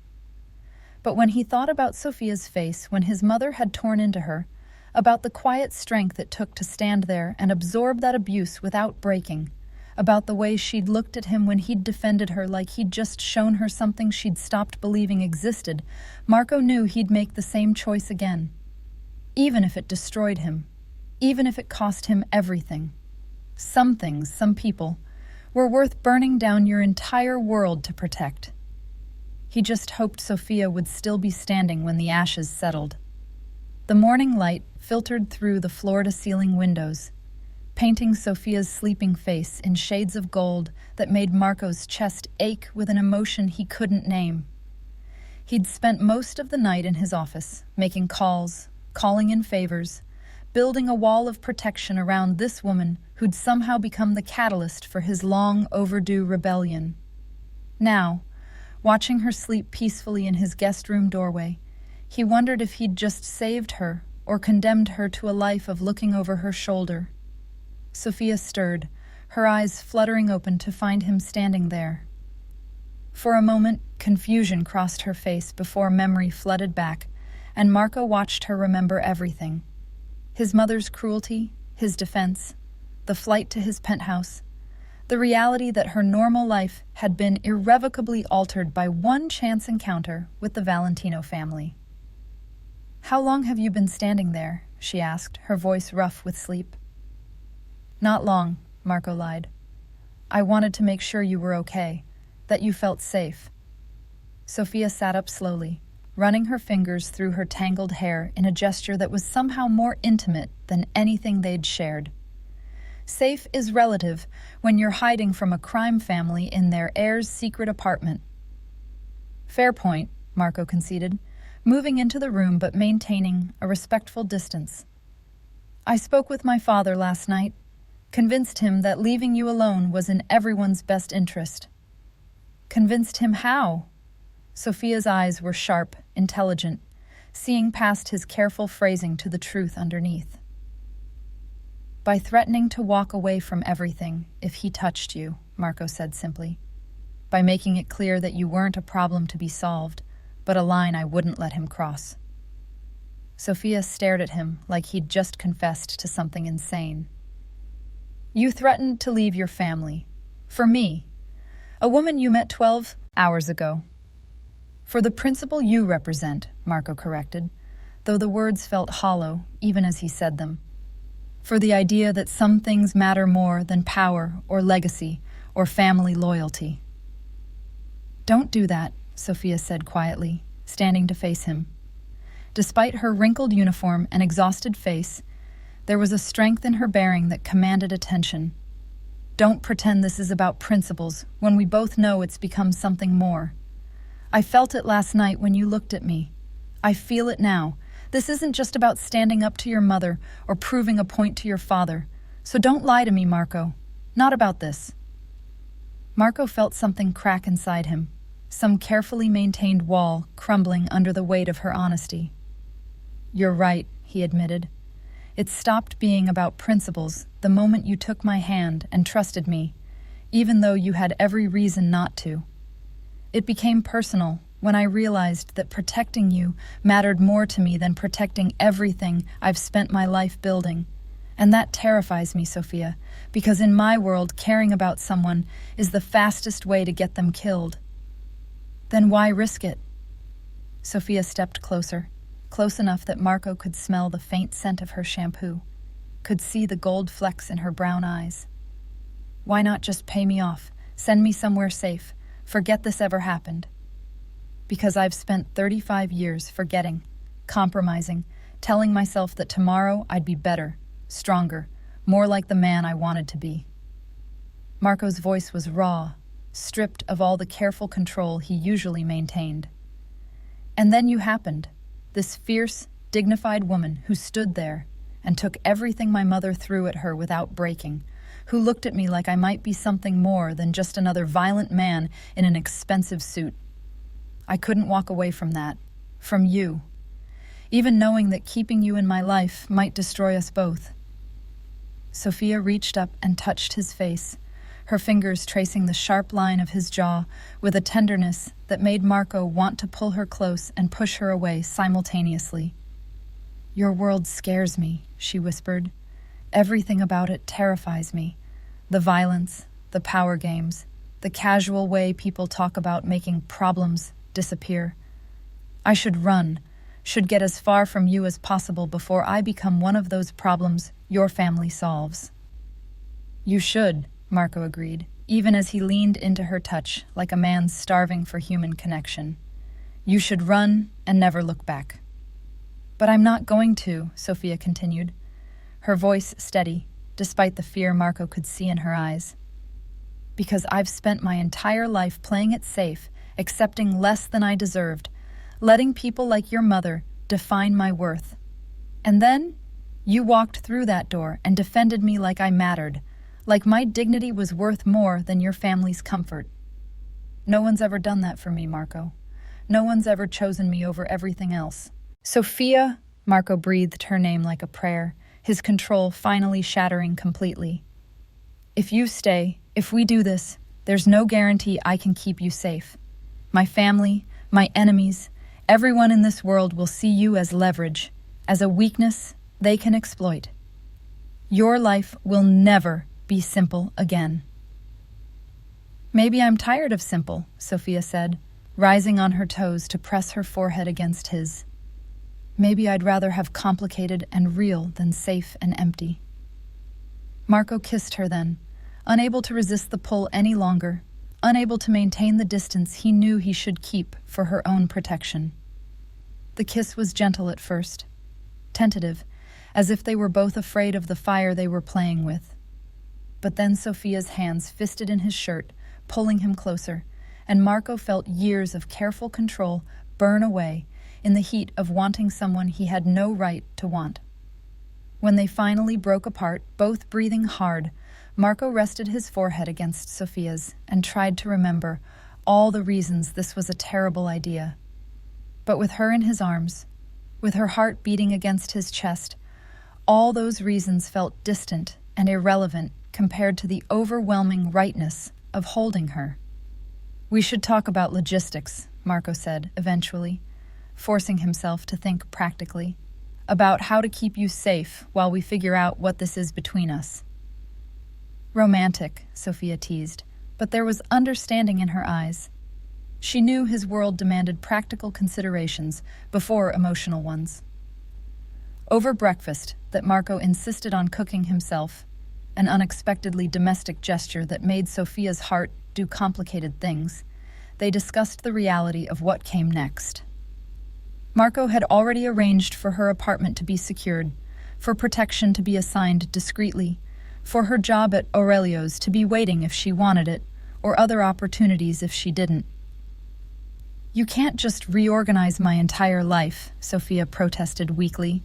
But when he thought about Sofia's face when his mother had torn into her, about the quiet strength it took to stand there and absorb that abuse without breaking, about the way she'd looked at him when he'd defended her like he'd just shown her something she'd stopped believing existed, Marco knew he'd make the same choice again. Even if it destroyed him, even if it cost him everything. Some things, some people, were worth burning down your entire world to protect. He just hoped Sofia would still be standing when the ashes settled. The morning light filtered through the floor-to-ceiling windows, painting Sofia's sleeping face in shades of gold that made Marco's chest ache with an emotion he couldn't name. He'd spent most of the night in his office, making calls, calling in favors, building a wall of protection around this woman who'd somehow become the catalyst for his long-overdue rebellion. Now, watching her sleep peacefully in his guest room doorway, he wondered if he'd just saved her or condemned her to a life of looking over her shoulder. Sofia stirred, her eyes fluttering open to find him standing there. For a moment, confusion crossed her face before memory flooded back, and Marco watched her remember everything. His mother's cruelty, his defense, the flight to his penthouse, the reality that her normal life had been irrevocably altered by one chance encounter with the Valentino family. "How long have you been standing there?" she asked, her voice rough with sleep. "Not long," Marco lied. "I wanted to make sure you were okay, that you felt safe." Sofia sat up slowly, running her fingers through her tangled hair in a gesture that was somehow more intimate than anything they'd shared. Safe is relative when you're hiding from a crime family in their heir's secret apartment. "Fair point," Marco conceded, moving into the room but maintaining a respectful distance. "I spoke with my father last night. Convinced him that leaving you alone was in everyone's best interest. Convinced him how? Sofia's eyes were sharp, intelligent, seeing past his careful phrasing to the truth underneath. By threatening to walk away from everything if he touched you, Marco said simply. By making it clear that you weren't a problem to be solved, but a line I wouldn't let him cross. Sofia stared at him like he'd just confessed to something insane. You threatened to leave your family. For me. A woman you met 12 hours ago. For the principle you represent, Marco corrected, though the words felt hollow even as he said them. For the idea that some things matter more than power or legacy or family loyalty. Don't do that, Sofia said quietly, standing to face him. Despite her wrinkled uniform and exhausted face, there was a strength in her bearing that commanded attention. Don't pretend this is about principles when we both know it's become something more. I felt it last night when you looked at me. I feel it now. This isn't just about standing up to your mother or proving a point to your father. So don't lie to me, Marco. Not about this. Marco felt something crack inside him, some carefully maintained wall crumbling under the weight of her honesty. You're right, he admitted. It stopped being about principles the moment you took my hand and trusted me, even though you had every reason not to. It became personal when I realized that protecting you mattered more to me than protecting everything I've spent my life building. And that terrifies me, Sofia, because in my world, caring about someone is the fastest way to get them killed. Then why risk it? Sofia stepped closer, close enough that Marco could smell the faint scent of her shampoo, could see the gold flecks in her brown eyes. Why not just pay me off, send me somewhere safe, forget this ever happened? Because I've spent 35 years forgetting, compromising, telling myself that tomorrow I'd be better, stronger, more like the man I wanted to be. Marco's voice was raw, stripped of all the careful control he usually maintained. And then you happened, this fierce, dignified woman who stood there and took everything my mother threw at her without breaking, who looked at me like I might be something more than just another violent man in an expensive suit. I couldn't walk away from that, from you, even knowing that keeping you in my life might destroy us both. Sofia reached up and touched his face, her fingers tracing the sharp line of his jaw with a tenderness that made Marco want to pull her close and push her away simultaneously. Your world scares me, she whispered. Everything about it terrifies me. The violence, the power games, the casual way people talk about making problems disappear. I should run, should get as far from you as possible before I become one of those problems your family solves. You should, Marco agreed, even as he leaned into her touch like a man starving for human connection. You should run and never look back. But I'm not going to, Sofia continued, her voice steady, despite the fear Marco could see in her eyes. Because I've spent my entire life playing it safe, accepting less than I deserved, letting people like your mother define my worth. And then you walked through that door and defended me like I mattered, like my dignity was worth more than your family's comfort. No one's ever done that for me, Marco. No one's ever chosen me over everything else. Sofia, Marco breathed her name like a prayer, his control finally shattering completely. If you stay, if we do this, there's no guarantee I can keep you safe. My family, my enemies, everyone in this world will see you as leverage, as a weakness they can exploit. Your life will never be simple again. Maybe I'm tired of simple, Sofia said, rising on her toes to press her forehead against his. Maybe I'd rather have complicated and real than safe and empty. Marco kissed her then, unable to resist the pull any longer, unable to maintain the distance he knew he should keep for her own protection. The kiss was gentle at first, tentative, as if they were both afraid of the fire they were playing with. But then Sofia's hands fisted in his shirt, pulling him closer, and Marco felt years of careful control burn away in the heat of wanting someone he had no right to want. When they finally broke apart, both breathing hard, Marco rested his forehead against Sofia's and tried to remember all the reasons this was a terrible idea. But with her in his arms, with her heart beating against his chest, all those reasons felt distant and irrelevant compared to the overwhelming rightness of holding her. "We should talk about logistics," Marco said, eventually, forcing himself to think practically, "about how to keep you safe while we figure out what this is between us." "Romantic," Sofia teased, but there was understanding in her eyes. She knew his world demanded practical considerations before emotional ones. Over breakfast that Marco insisted on cooking himself, an unexpectedly domestic gesture that made Sofia's heart do complicated things, they discussed the reality of what came next. Marco had already arranged for her apartment to be secured, for protection to be assigned discreetly, for her job at Aurelio's to be waiting if she wanted it, or other opportunities if she didn't. "You can't just reorganize my entire life," Sofia protested weakly,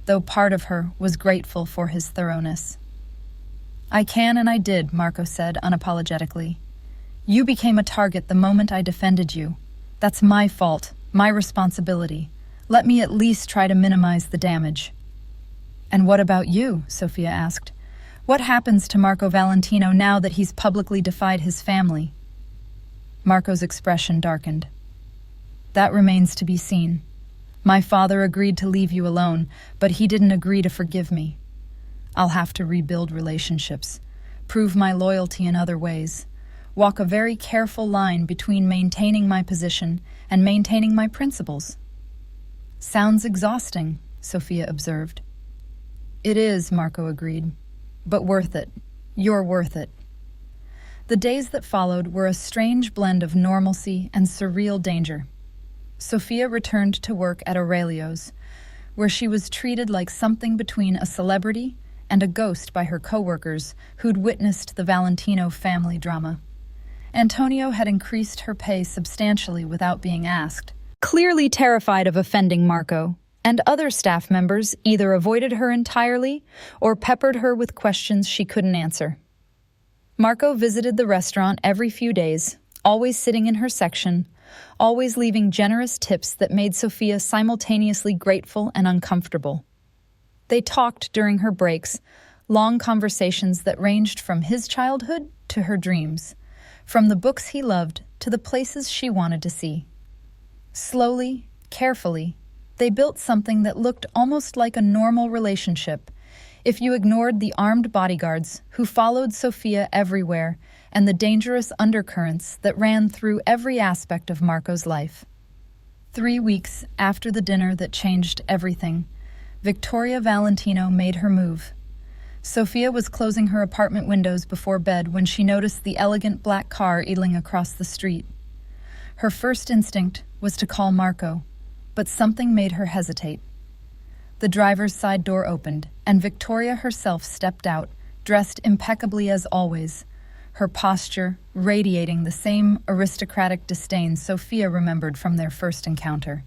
though part of her was grateful for his thoroughness. "I can and I did," Marco said unapologetically. "You became a target the moment I defended you. That's my fault, my responsibility. Let me at least try to minimize the damage." "And what about you?" Sofia asked. "What happens to Marco Valentino now that he's publicly defied his family?" Marco's expression darkened. "That remains to be seen. My father agreed to leave you alone, but he didn't agree to forgive me. I'll have to rebuild relationships, prove my loyalty in other ways, walk a very careful line between maintaining my position and maintaining my principles." "Sounds exhausting," Sofia observed. "It is," Marco agreed, "but worth it. You're worth it." The days that followed were a strange blend of normalcy and surreal danger. Sofia returned to work at Aurelio's, where she was treated like something between a celebrity and a ghost by her coworkers who'd witnessed the Valentino family drama. Antonio had increased her pay substantially without being asked, clearly terrified of offending Marco, and other staff members either avoided her entirely or peppered her with questions she couldn't answer. Marco visited the restaurant every few days, always sitting in her section, always leaving generous tips that made Sofia simultaneously grateful and uncomfortable. They talked during her breaks, long conversations that ranged from his childhood to her dreams, from the books he loved to the places she wanted to see. Slowly, carefully, they built something that looked almost like a normal relationship, if you ignored the armed bodyguards who followed Sofia everywhere and the dangerous undercurrents that ran through every aspect of Marco's life. 3 weeks after the dinner that changed everything, Victoria Valentino made her move. Sofia was closing her apartment windows before bed when she noticed the elegant black car idling across the street. Her first instinct was to call Marco, but something made her hesitate. The driver's side door opened, and Victoria herself stepped out, dressed impeccably as always, her posture radiating the same aristocratic disdain Sofia remembered from their first encounter.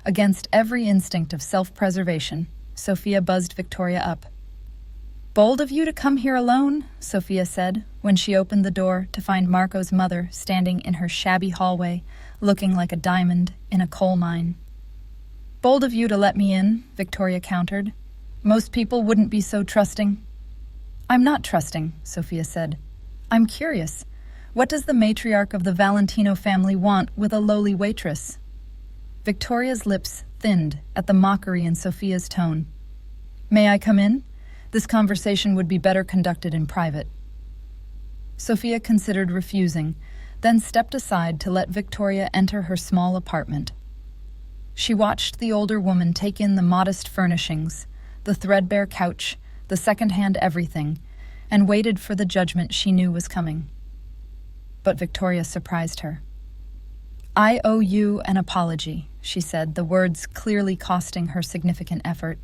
Against every instinct of self-preservation, Sofia buzzed Victoria up. "Bold of you to come here alone," Sofia said, when she opened the door to find Marco's mother standing in her shabby hallway, looking like a diamond in a coal mine. "Bold of you to let me in," Victoria countered. "Most people wouldn't be so trusting." "I'm not trusting," Sofia said. "I'm curious. What does the matriarch of the Valentino family want with a lowly waitress?" Victoria's lips thinned at the mockery in Sofia's tone. "May I come in? This conversation would be better conducted in private." Sofia considered refusing, then stepped aside to let Victoria enter her small apartment. She watched the older woman take in the modest furnishings, the threadbare couch, the second-hand everything, and waited for the judgment she knew was coming. But Victoria surprised her. "I owe you an apology," she said, the words clearly costing her significant effort.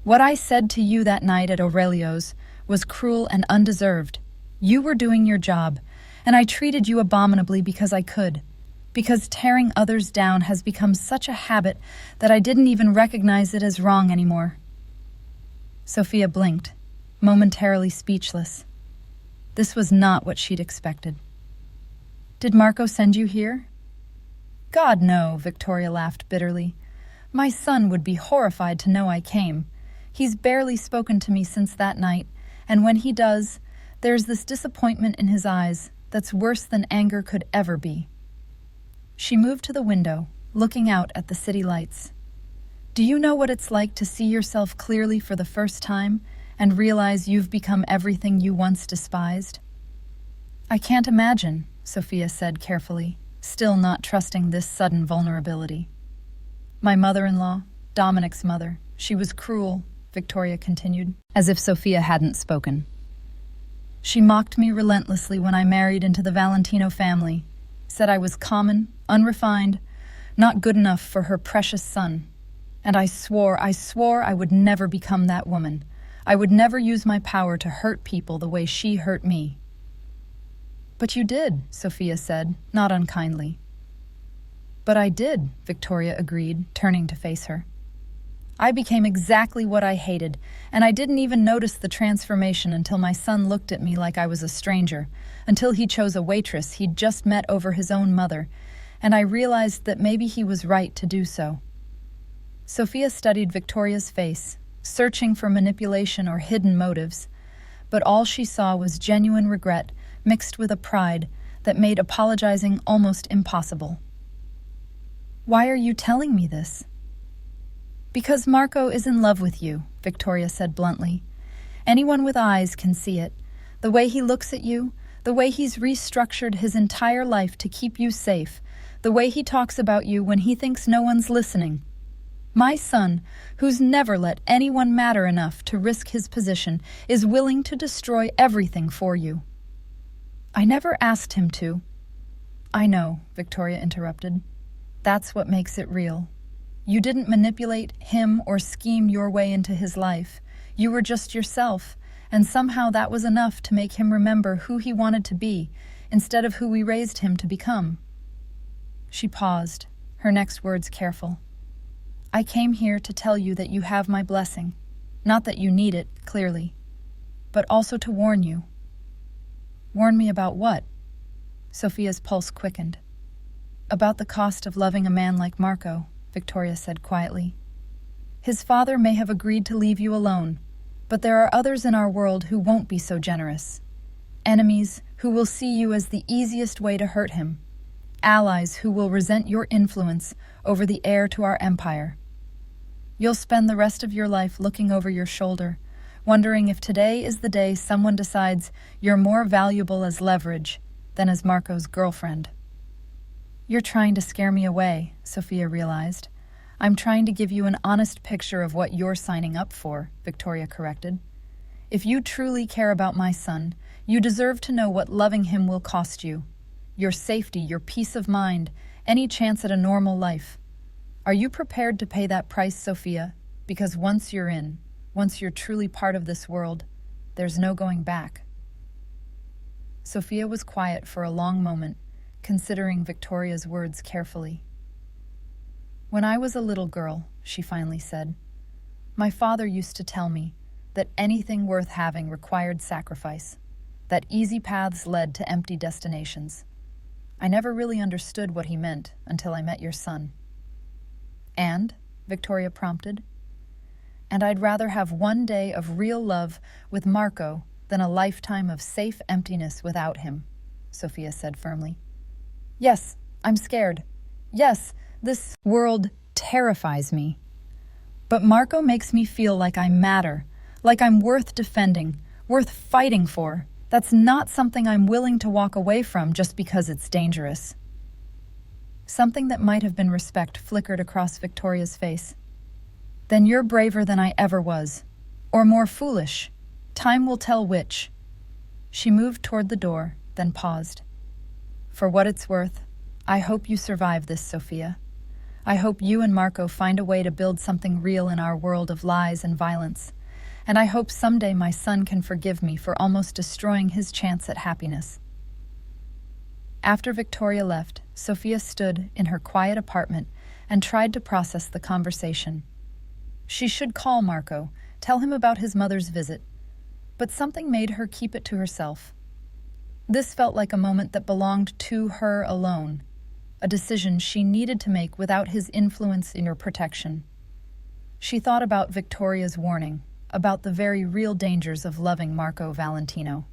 "What I said to you that night at Aurelio's was cruel and undeserved. You were doing your job, and I treated you abominably because I could, because tearing others down has become such a habit that I didn't even recognize it as wrong anymore." Sofia blinked, momentarily speechless. This was not what she'd expected. "Did Marco send you here?" "God, no," Victoria laughed bitterly. "My son would be horrified to know I came. He's barely spoken to me since that night, and when he does, there's this disappointment in his eyes that's worse than anger could ever be." She moved to the window, looking out at the city lights. "Do you know what it's like to see yourself clearly for the first time and realize you've become everything you once despised?" "I can't imagine," Sofia said carefully, still not trusting this sudden vulnerability. "My mother-in-law, Dominic's mother, she was cruel," Victoria continued, as if Sofia hadn't spoken. "She mocked me relentlessly when I married into the Valentino family, said I was common, unrefined, not good enough for her precious son. And I swore I would never become that woman. I would never use my power to hurt people the way she hurt me." "But you did," Sofia said, not unkindly. "But I did," Victoria agreed, turning to face her. "I became exactly what I hated, and I didn't even notice the transformation until my son looked at me like I was a stranger, until he chose a waitress he'd just met over his own mother, and I realized that maybe he was right to do so." Sofia studied Victoria's face, searching for manipulation or hidden motives, but all she saw was genuine regret mixed with a pride that made apologizing almost impossible. "Why are you telling me this?" "Because Marco is in love with you," Victoria said bluntly. "Anyone with eyes can see it. The way he looks at you, the way he's restructured his entire life to keep you safe, the way he talks about you when he thinks no one's listening. My son, who's never let anyone matter enough to risk his position, is willing to destroy everything for you." "I never asked him to." "I know," Victoria interrupted. "That's what makes it real. You didn't manipulate him or scheme your way into his life. You were just yourself, and somehow that was enough to make him remember who he wanted to be instead of who we raised him to become." She paused, her next words careful. "I came here to tell you that you have my blessing. Not that you need it, clearly, but also to warn you." "Warn me about what?" Sofia's pulse quickened. "About the cost of loving a man like Marco," Victoria said quietly. "His father may have agreed to leave you alone, but there are others in our world who won't be so generous. Enemies who will see you as the easiest way to hurt him. Allies who will resent your influence over the heir to our empire. You'll spend the rest of your life looking over your shoulder, wondering if today is the day someone decides you're more valuable as leverage than as Marco's girlfriend." "You're trying to scare me away," Sofia realized. "I'm trying to give you an honest picture of what you're signing up for," Victoria corrected. "If you truly care about my son, you deserve to know what loving him will cost you. Your safety, your peace of mind, any chance at a normal life. Are you prepared to pay that price, Sofia? Because once you're in, once you're truly part of this world, there's no going back." Sofia was quiet for a long moment, considering Victoria's words carefully. "When I was a little girl," she finally said, "my father used to tell me that anything worth having required sacrifice, that easy paths led to empty destinations. I never really understood what he meant until I met your son." "And?" Victoria prompted. "And I'd rather have one day of real love with Marco than a lifetime of safe emptiness without him," Sofia said firmly. "Yes, I'm scared. Yes, this world terrifies me. But Marco makes me feel like I matter, like I'm worth defending, worth fighting for. That's not something I'm willing to walk away from just because it's dangerous." Something that might have been respect flickered across Victoria's face. "Then you're braver than I ever was. Or more foolish. Time will tell which." She moved toward the door, then paused. "For what it's worth, I hope you survive this, Sofia. I hope you and Marco find a way to build something real in our world of lies and violence. And I hope someday my son can forgive me for almost destroying his chance at happiness." After Victoria left, Sofia stood in her quiet apartment and tried to process the conversation. She should call Marco, tell him about his mother's visit, but something made her keep it to herself. This felt like a moment that belonged to her alone, a decision she needed to make without his influence in her protection. She thought about Victoria's warning, about the very real dangers of loving Marco Valentino.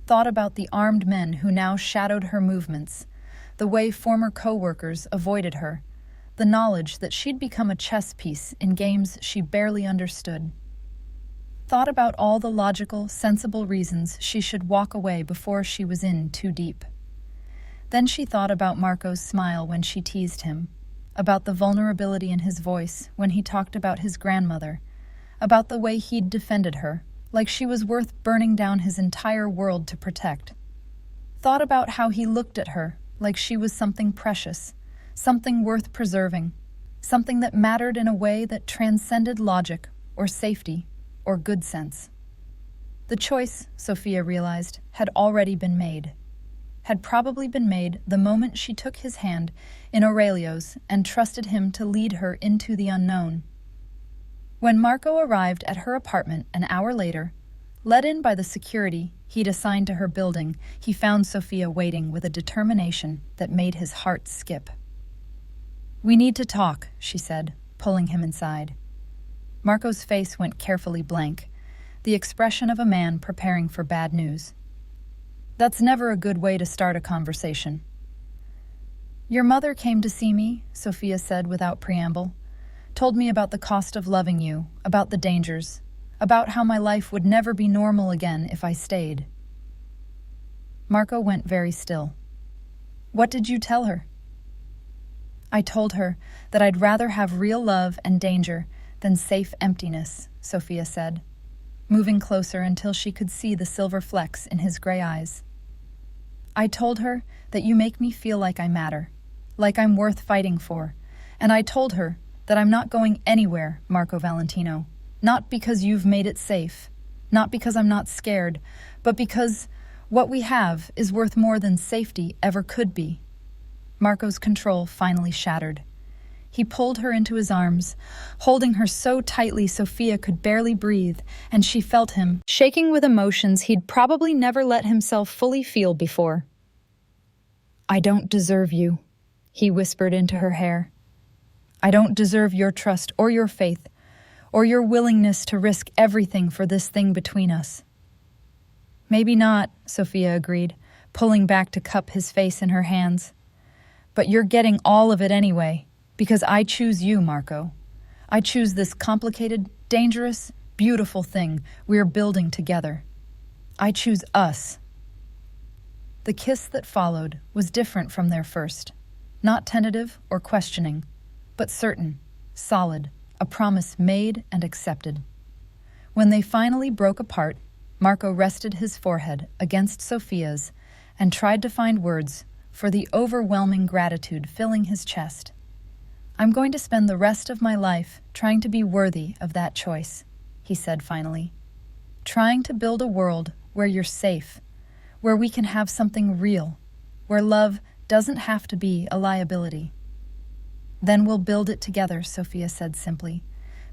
Thought about the armed men who now shadowed her movements, the way former co-workers avoided her, the knowledge that she'd become a chess piece in games she barely understood. Thought about all the logical, sensible reasons she should walk away before she was in too deep. Then she thought about Marco's smile when she teased him, about the vulnerability in his voice when he talked about his grandmother, about the way he'd defended her, like she was worth burning down his entire world to protect. Thought about how he looked at her like she was something precious, something worth preserving, something that mattered in a way that transcended logic or safety or good sense. The choice, Sofia realized, had already been made. Had probably been made the moment she took his hand in Aurelio's and trusted him to lead her into the unknown. When Marco arrived at her apartment an hour later, led in by the security he'd assigned to her building, he found Sofia waiting with a determination that made his heart skip. "We need to talk," she said, pulling him inside. Marco's face went carefully blank, the expression of a man preparing for bad news. That's never a good way to start a conversation. "Your mother came to see me," Sofia said without preamble. "Told me about the cost of loving you, about the dangers, about how my life would never be normal again if I stayed." Marco went very still. "What did you tell her?" "I told her that I'd rather have real love and danger than safe emptiness," Sofia said, moving closer until she could see the silver flecks in his gray eyes. "I told her that you make me feel like I matter, like I'm worth fighting for, and I told her that I'm not going anywhere, Marco Valentino, not because you've made it safe, not because I'm not scared, but because what we have is worth more than safety ever could be." Marco's control finally shattered. He pulled her into his arms, holding her so tightly Sofia could barely breathe, and she felt him, shaking with emotions he'd probably never let himself fully feel before. "I don't deserve you," he whispered into her hair. "I don't deserve your trust or your faith, or your willingness to risk everything for this thing between us." "Maybe not," Sofia agreed, pulling back to cup his face in her hands. "But you're getting all of it anyway. Because I choose you, Marco. I choose this complicated, dangerous, beautiful thing we're building together. I choose us." The kiss that followed was different from their first. Not tentative or questioning, but certain, solid, a promise made and accepted. When they finally broke apart, Marco rested his forehead against Sofia's and tried to find words for the overwhelming gratitude filling his chest. "I'm going to spend the rest of my life trying to be worthy of that choice," he said finally. "Trying to build a world where you're safe, where we can have something real, where love doesn't have to be a liability." "Then we'll build it together," Sofia said simply.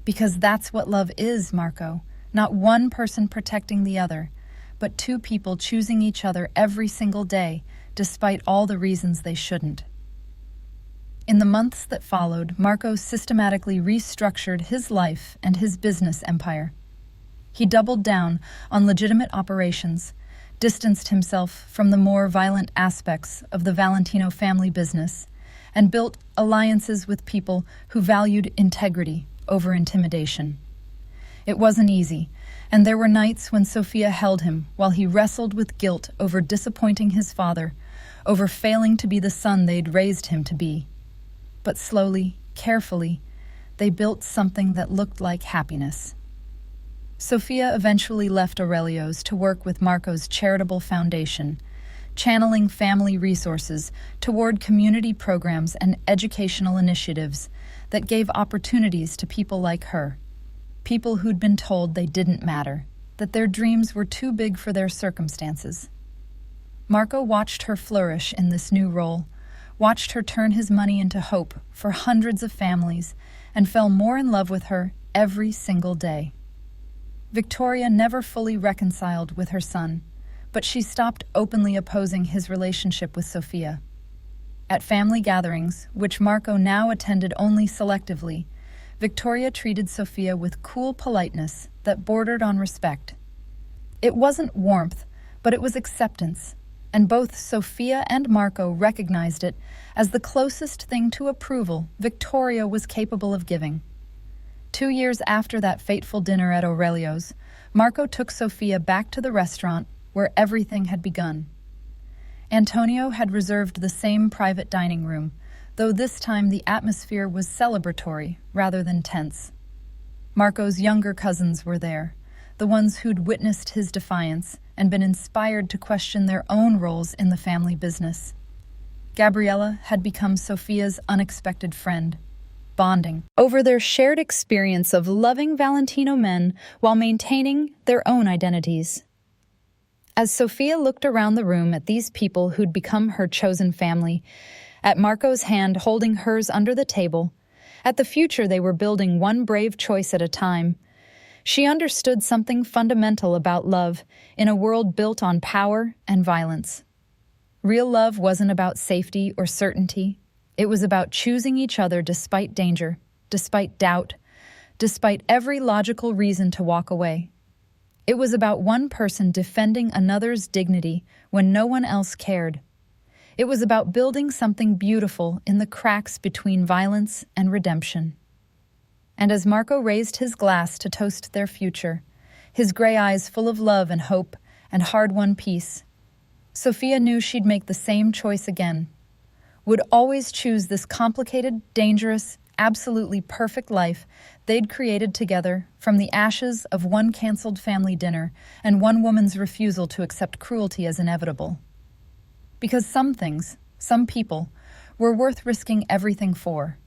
"Because that's what love is, Marco. Not one person protecting the other, but two people choosing each other every single day, despite all the reasons they shouldn't." In the months that followed, Marco systematically restructured his life and his business empire. He doubled down on legitimate operations, distanced himself from the more violent aspects of the Valentino family business, and built alliances with people who valued integrity over intimidation. It wasn't easy, and there were nights when Sofia held him while he wrestled with guilt over disappointing his father, over failing to be the son they'd raised him to be. But slowly, carefully, they built something that looked like happiness. Sofia eventually left Aurelio's to work with Marco's charitable foundation, channeling family resources toward community programs and educational initiatives that gave opportunities to people like her, people who'd been told they didn't matter, that their dreams were too big for their circumstances. Marco watched her flourish in this new role, watched her turn his money into hope for hundreds of families, and fell more in love with her every single day. Victoria never fully reconciled with her son, but she stopped openly opposing his relationship with Sofia. At family gatherings, which Marco now attended only selectively, Victoria treated Sofia with cool politeness that bordered on respect. It wasn't warmth, but it was acceptance, and both Sofia and Marco recognized it as the closest thing to approval Victoria was capable of giving. 2 years after that fateful dinner at Aurelio's, Marco took Sofia back to the restaurant where everything had begun. Antonio had reserved the same private dining room, though this time the atmosphere was celebratory rather than tense. Marco's younger cousins were there, the ones who'd witnessed his defiance and been inspired to question their own roles in the family business. Gabriella had become Sofia's unexpected friend, bonding over their shared experience of loving Valentino men while maintaining their own identities. As Sofia looked around the room at these people who'd become her chosen family, at Marco's hand holding hers under the table, at the future they were building one brave choice at a time, she understood something fundamental about love in a world built on power and violence. Real love wasn't about safety or certainty. It was about choosing each other despite danger, despite doubt, despite every logical reason to walk away. It was about one person defending another's dignity when no one else cared. It was about building something beautiful in the cracks between violence and redemption. And as Marco raised his glass to toast their future, his gray eyes full of love and hope and hard-won peace, Sofia knew she'd make the same choice again, would always choose this complicated, dangerous, absolutely perfect life they'd created together from the ashes of one canceled family dinner and one woman's refusal to accept cruelty as inevitable. Because some things, some people, were worth risking everything for.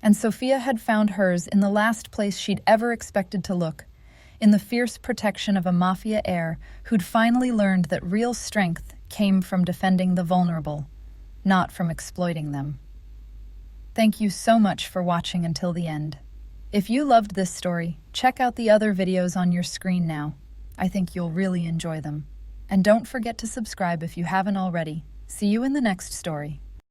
And Sofia had found hers in the last place she'd ever expected to look, in the fierce protection of a Mafia heir who'd finally learned that real strength came from defending the vulnerable, not from exploiting them. Thank you so much for watching until the end. If you loved this story, check out the other videos on your screen now. I think you'll really enjoy them. And don't forget to subscribe if you haven't already. See you in the next story.